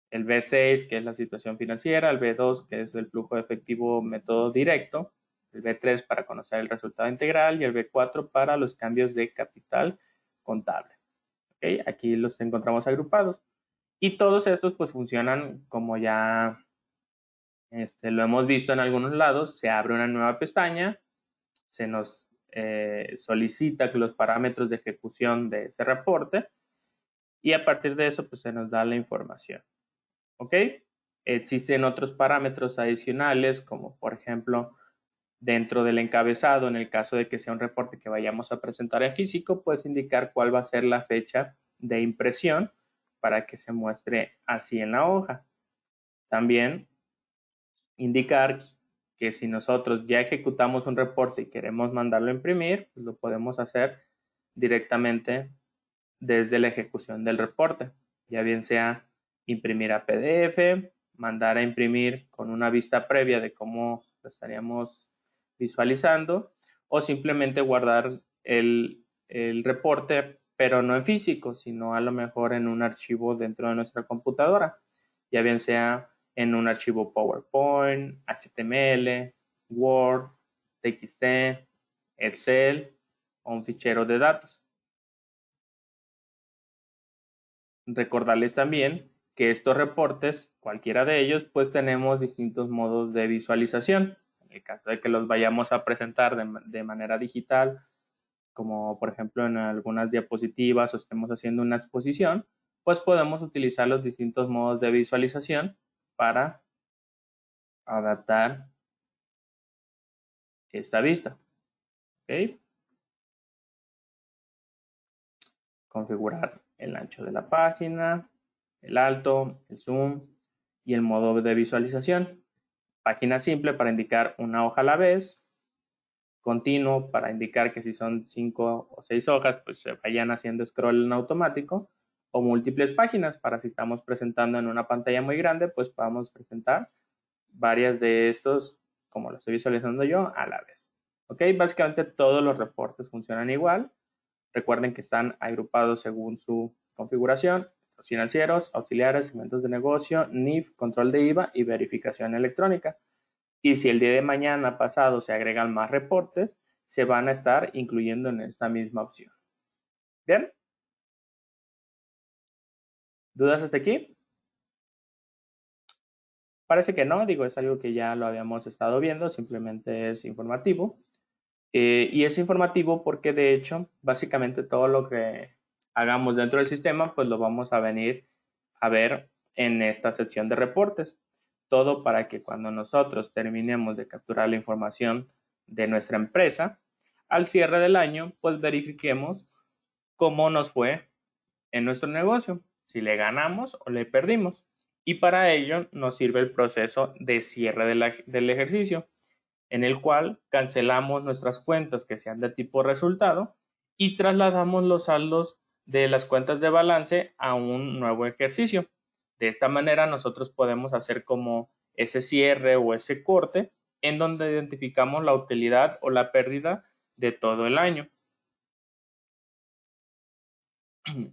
El B6, que es la situación financiera, el B2, que es el flujo de efectivo método directo, el B3 para conocer el resultado integral y el B4 para los cambios de capital contable. ¿Okay? Aquí los encontramos agrupados. Y todos estos pues funcionan como ya lo hemos visto en algunos lados. Se abre una nueva pestaña, se nos solicita que los parámetros de ejecución de ese reporte y a partir de eso pues se nos da la información. ¿Ok? Existen otros parámetros adicionales como por ejemplo dentro del encabezado, en el caso de que sea un reporte que vayamos a presentar en físico, puedes indicar cuál va a ser la fecha de impresión para que se muestre así en la hoja. También indicar que si nosotros ya ejecutamos un reporte y queremos mandarlo a imprimir, pues lo podemos hacer directamente desde la ejecución del reporte, ya bien sea imprimir a PDF, mandar a imprimir con una vista previa de cómo lo estaríamos visualizando o simplemente guardar el reporte, pero no en físico, sino a lo mejor en un archivo dentro de nuestra computadora, ya bien sea en un archivo PowerPoint, HTML, Word, TXT, Excel o un fichero de datos. Recordarles también que estos reportes, cualquiera de ellos, pues tenemos distintos modos de visualización. En el caso de que los vayamos a presentar de manera digital, como por ejemplo en algunas diapositivas o estemos haciendo una exposición, pues podemos utilizar los distintos modos de visualización para adaptar esta vista. ¿Okay? Configurar el ancho de la página, el alto, el zoom y el modo de visualización. Página simple para indicar una hoja a la vez. Continuo para indicar que si son 5 o 6 hojas, pues se vayan haciendo scroll en automático. O múltiples páginas para si estamos presentando en una pantalla muy grande, pues podamos presentar varias de estos, como lo estoy visualizando yo, a la vez. ¿Ok? Básicamente todos los reportes funcionan igual. Recuerden que están agrupados según su configuración: los financieros, auxiliares, segmentos de negocio, NIF, control de IVA y verificación electrónica. Y si el día de mañana pasado se agregan más reportes, se van a estar incluyendo en esta misma opción. ¿Bien? ¿Dudas hasta aquí? Parece que no, digo, es algo que ya lo habíamos estado viendo, simplemente es informativo. Y es informativo porque de hecho, básicamente todo lo que hagamos dentro del sistema, pues lo vamos a venir a ver en esta sección de reportes. Todo para que cuando nosotros terminemos de capturar la información de nuestra empresa, al cierre del año, pues verifiquemos cómo nos fue en nuestro negocio, si le ganamos o le perdimos. Y para ello nos sirve el proceso de cierre del ejercicio, en el cual cancelamos nuestras cuentas que sean de tipo resultado y trasladamos los saldos de las cuentas de balance a un nuevo ejercicio. De esta manera nosotros podemos hacer como ese cierre o ese corte en donde identificamos la utilidad o la pérdida de todo el año.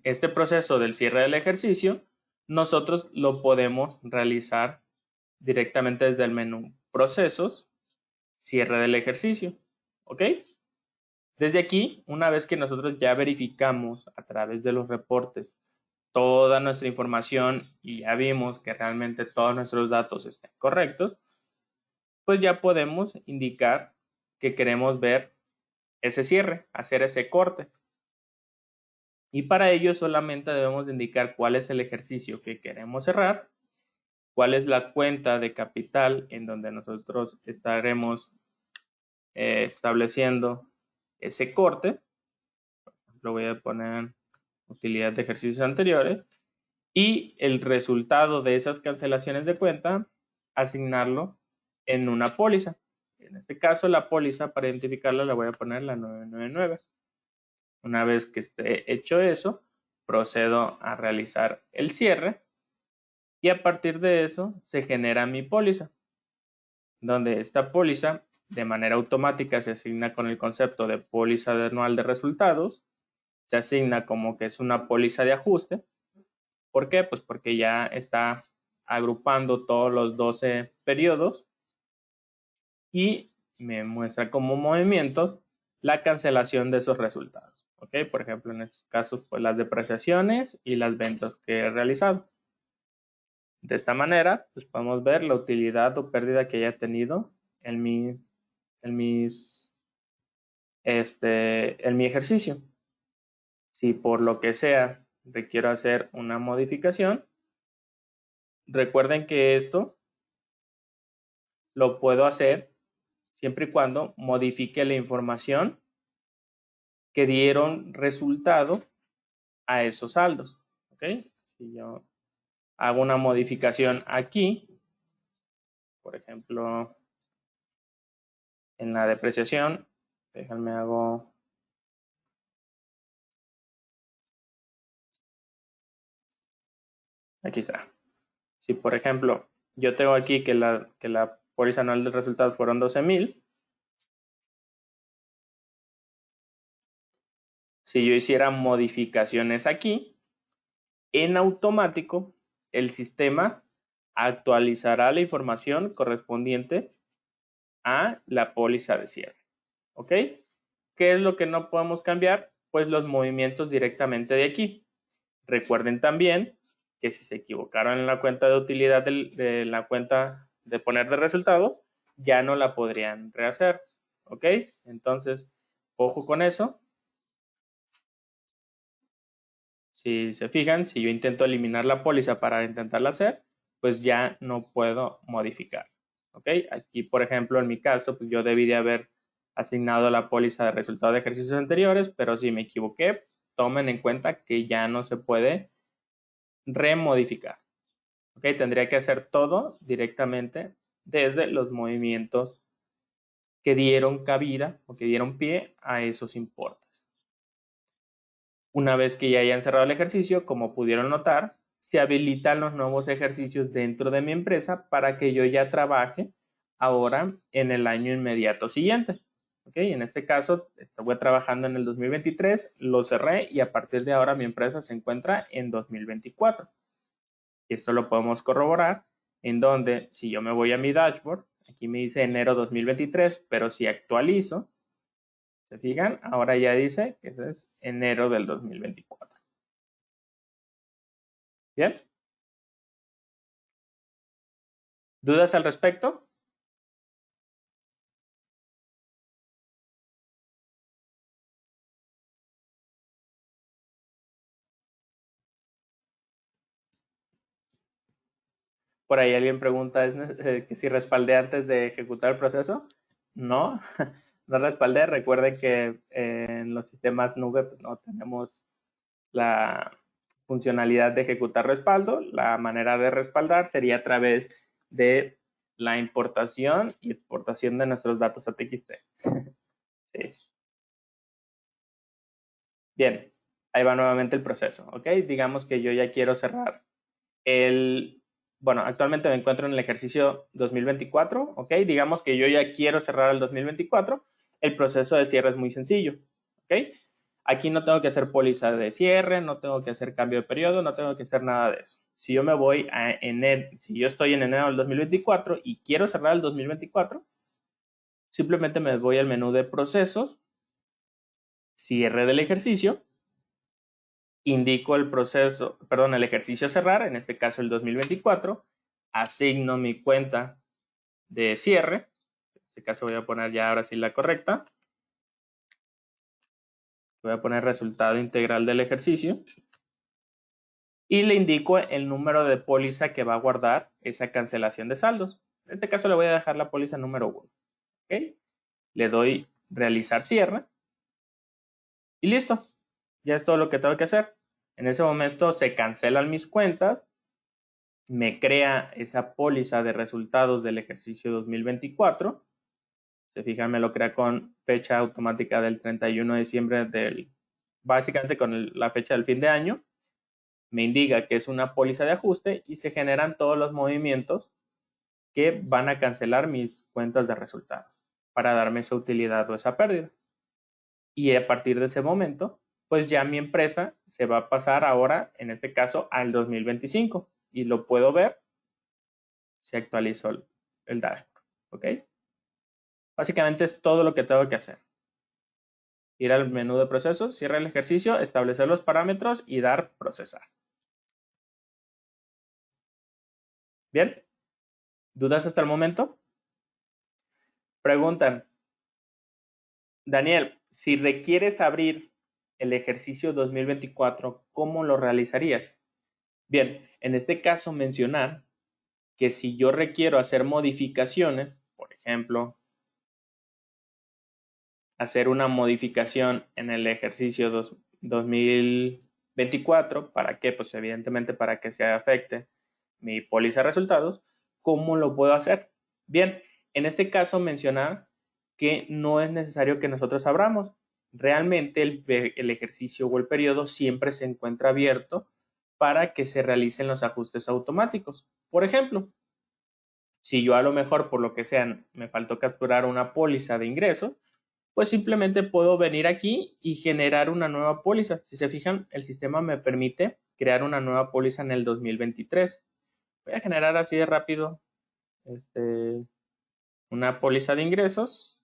Este proceso del cierre del ejercicio nosotros lo podemos realizar directamente desde el menú Procesos, Cierre del ejercicio. ¿Ok? Desde aquí, una vez que nosotros ya verificamos a través de los reportes toda nuestra información y ya vimos que realmente todos nuestros datos estén correctos, pues ya podemos indicar que queremos ver ese cierre, hacer ese corte. Y para ello solamente debemos de indicar cuál es el ejercicio que queremos cerrar, cuál es la cuenta de capital en donde nosotros estaremos estableciendo ese corte. Lo voy a poner utilidad de ejercicios anteriores y el resultado de esas cancelaciones de cuenta, asignarlo en una póliza. En este caso, la póliza, para identificarla, la voy a poner la 999. Una vez que esté hecho eso, procedo a realizar el cierre y a partir de eso se genera mi póliza, donde esta póliza de manera automática se asigna con el concepto de póliza anual de resultados se asigna como que es una póliza de ajuste. ¿Por qué? Pues porque ya está agrupando todos los 12 periodos y me muestra como movimientos la cancelación de esos resultados. ¿Ok? Por ejemplo, en estos casos, pues las depreciaciones y las ventas que he realizado. De esta manera, pues podemos ver la utilidad o pérdida que haya tenido en mi ejercicio. Si por lo que sea requiero hacer una modificación, recuerden que esto lo puedo hacer siempre y cuando modifique la información que dieron resultado a esos saldos. ¿Ok? Si yo hago una modificación aquí, por ejemplo, en la depreciación, déjenme hago... Aquí está. Si, por ejemplo, yo tengo aquí que la póliza anual de resultados fueron 12,000, si yo hiciera modificaciones aquí, en automático el sistema actualizará la información correspondiente a la póliza de cierre. ¿Ok? ¿Qué es lo que no podemos cambiar? Pues los movimientos directamente de aquí. Recuerden también que si se equivocaron en la cuenta de utilidad de la cuenta de poner de resultados, ya no la podrían rehacer. ¿Ok? Entonces, ojo con eso. Si se fijan, si yo intento eliminar la póliza para intentarla hacer, pues ya no puedo modificar. ¿Ok? Aquí, por ejemplo, en mi caso, pues yo debí de haber asignado la póliza de resultado de ejercicios anteriores, pero si me equivoqué, tomen en cuenta que ya no se puede remodificar. ¿Ok? Tendría que hacer todo directamente desde los movimientos que dieron cabida o que dieron pie a esos importes. Una vez que ya hayan cerrado el ejercicio, como pudieron notar, se habilitan los nuevos ejercicios dentro de mi empresa para que yo ya trabaje ahora en el año inmediato siguiente. ¿Ok? En este caso, estuve trabajando en el 2023, lo cerré y a partir de ahora mi empresa se encuentra en 2024. Y esto lo podemos corroborar en donde si yo me voy a mi dashboard, aquí me dice enero 2023, pero si actualizo, ¿se fijan? Ahora ya dice que ese es enero del 2024. ¿Bien? ¿Dudas al respecto? Por ahí alguien pregunta que si respaldé antes de ejecutar el proceso. No, no respaldé. Recuerden que en los sistemas nube pues, no tenemos la funcionalidad de ejecutar respaldo. La manera de respaldar sería a través de la importación y exportación de nuestros datos a TXT. Sí. Bien, ahí va nuevamente el proceso, ¿ok? Digamos que yo ya quiero cerrar bueno, actualmente me encuentro en el ejercicio 2024, ¿ok? Digamos que yo ya quiero cerrar el 2024, el proceso de cierre es muy sencillo, ¿ok? Aquí no tengo que hacer póliza de cierre, no tengo que hacer cambio de periodo, no tengo que hacer nada de eso. Si yo me voy a enero, si yo estoy en enero del 2024 y quiero cerrar el 2024, simplemente me voy al menú de procesos, cierre del ejercicio, indico el proceso, perdón, el ejercicio a cerrar, en este caso el 2024, asigno mi cuenta de cierre, en este caso voy a poner ya ahora sí la correcta, voy a poner resultado integral del ejercicio y le indico el número de póliza que va a guardar esa cancelación de saldos. En este caso le voy a dejar la póliza número 1. ¿Ok? Le doy realizar cierre y listo. Ya es todo lo que tengo que hacer. En ese momento se cancelan mis cuentas, me crea esa póliza de resultados del ejercicio 2024. Se fijan, me lo crea con fecha automática del 31 de diciembre básicamente con la fecha del fin de año. Me indica que es una póliza de ajuste y se generan todos los movimientos que van a cancelar mis cuentas de resultados para darme esa utilidad o esa pérdida. Y a partir de ese momento pues ya mi empresa se va a pasar ahora, en este caso, al 2025. Y lo puedo ver si actualizo el dashboard. ¿Ok? Básicamente es todo lo que tengo que hacer. Ir al menú de procesos, cierra el ejercicio, establecer los parámetros y dar procesar. Bien, ¿dudas hasta el momento? Preguntan, Daniel, si requieres abrir el ejercicio 2024, ¿cómo lo realizarías? Bien, en este caso mencionar que si yo requiero hacer modificaciones, por ejemplo, hacer una modificación en el ejercicio 2024, ¿para qué? Pues evidentemente para que se afecte mi póliza de resultados, ¿cómo lo puedo hacer? Bien, en este caso mencionar que no es necesario que nosotros abramos. Realmente el ejercicio o el periodo siempre se encuentra abierto para que se realicen los ajustes automáticos. Por ejemplo, si yo a lo mejor, por lo que sea, me faltó capturar una póliza de ingresos, pues simplemente puedo venir aquí y generar una nueva póliza. Si se fijan, el sistema me permite crear una nueva póliza en el 2023. Voy a generar así de rápido una póliza de ingresos.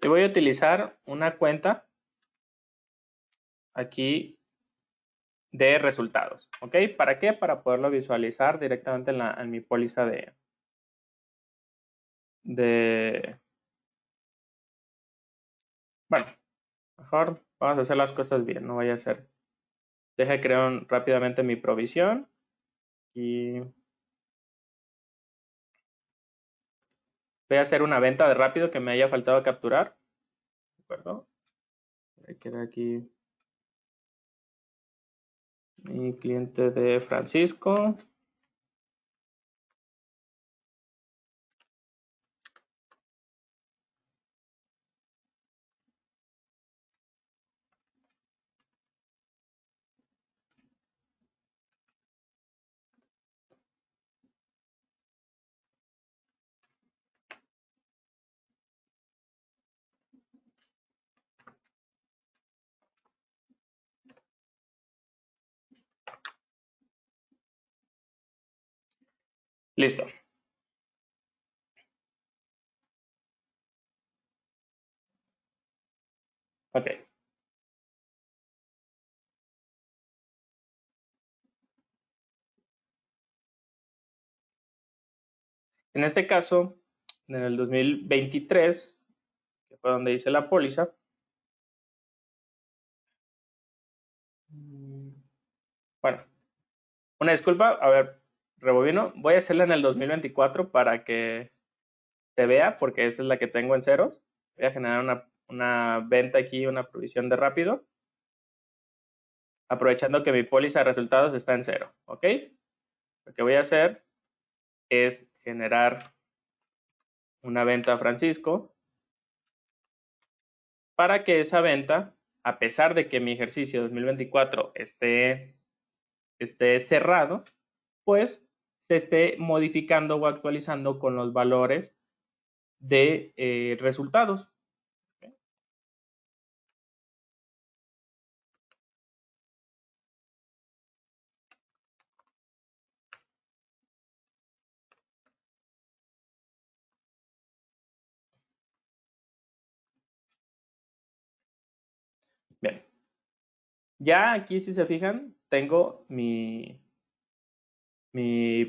Y voy a utilizar una cuenta aquí de resultados. ¿Ok? ¿Para qué? Para poderlo visualizar directamente en mi póliza bueno, mejor vamos a hacer las cosas bien, no vaya a ser. Deje crear rápidamente mi provisión y voy a hacer una venta de rápido que me haya faltado capturar. ¿De acuerdo? Voy a quedar aquí mi cliente de Francisco. Listo. Ok. En este caso, en el 2023, que fue donde hice la póliza. Bueno, una disculpa. A ver, rebobino. Voy a hacerla en el 2024 para que se vea, porque esa es la que tengo en ceros. Voy a generar una venta aquí, una provisión de rápido, aprovechando que mi póliza de resultados está en cero. ¿Ok? Lo que voy a hacer es generar una venta a Francisco para que esa venta, a pesar de que mi ejercicio 2024 esté cerrado, pues se esté modificando o actualizando con los valores de resultados. Bien, ya aquí si se fijan, tengo mi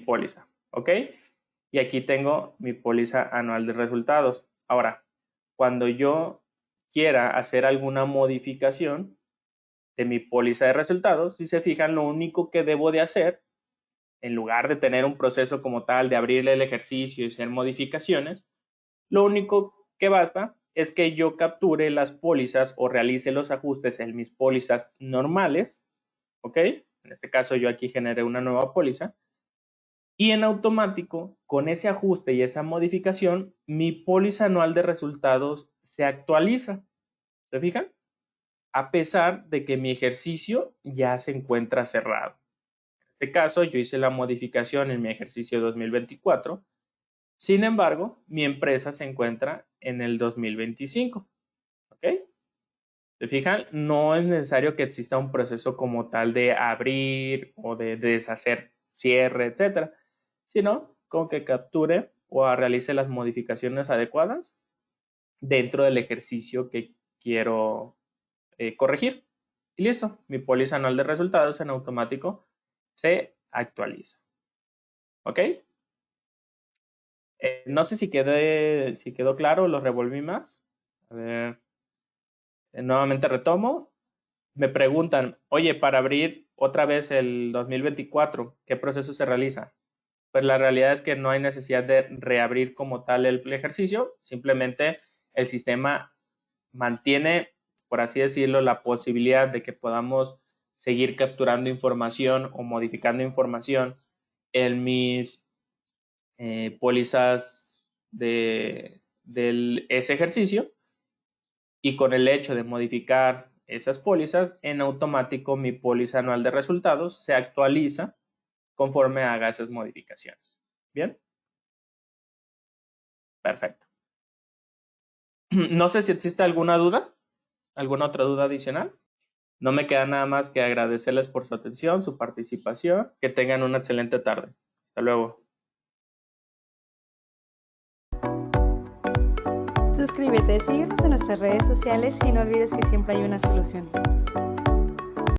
póliza, ¿ok? Y aquí tengo mi póliza anual de resultados. Ahora, cuando yo quiera hacer alguna modificación de mi póliza de resultados, si se fijan, lo único que debo de hacer, en lugar de tener un proceso como tal de abrirle el ejercicio y hacer modificaciones, lo único que basta es que yo capture las pólizas o realice los ajustes en mis pólizas normales, ¿ok? En este caso yo aquí generé una nueva póliza y en automático, con ese ajuste y esa modificación, mi póliza anual de resultados se actualiza. ¿Se fijan? A pesar de que mi ejercicio ya se encuentra cerrado. En este caso, yo hice la modificación en mi ejercicio 2024. Sin embargo, mi empresa se encuentra en el 2025. ¿Ok? ¿Se fijan? No es necesario que exista un proceso como tal de abrir o de deshacer cierre, etcétera, sino con que capture o realice las modificaciones adecuadas dentro del ejercicio que quiero corregir. Y listo, mi póliza anual de resultados en automático se actualiza. ¿Ok? No sé si quedó claro, lo revolví más. A ver, nuevamente retomo. Me preguntan, oye, para abrir otra vez el 2024, ¿qué proceso se realiza? Pues la realidad es que no hay necesidad de reabrir como tal el ejercicio, simplemente el sistema mantiene, por así decirlo, la posibilidad de que podamos seguir capturando información o modificando información en mis pólizas de ese ejercicio, y con el hecho de modificar esas pólizas, en automático mi póliza anual de resultados se actualiza conforme haga esas modificaciones. ¿Bien? Perfecto. No sé si existe alguna duda, alguna otra duda adicional. No me queda nada más que agradecerles por su atención, su participación. Que tengan una excelente tarde. Hasta luego. Suscríbete, síguenos en nuestras redes sociales y no olvides que siempre hay una solución.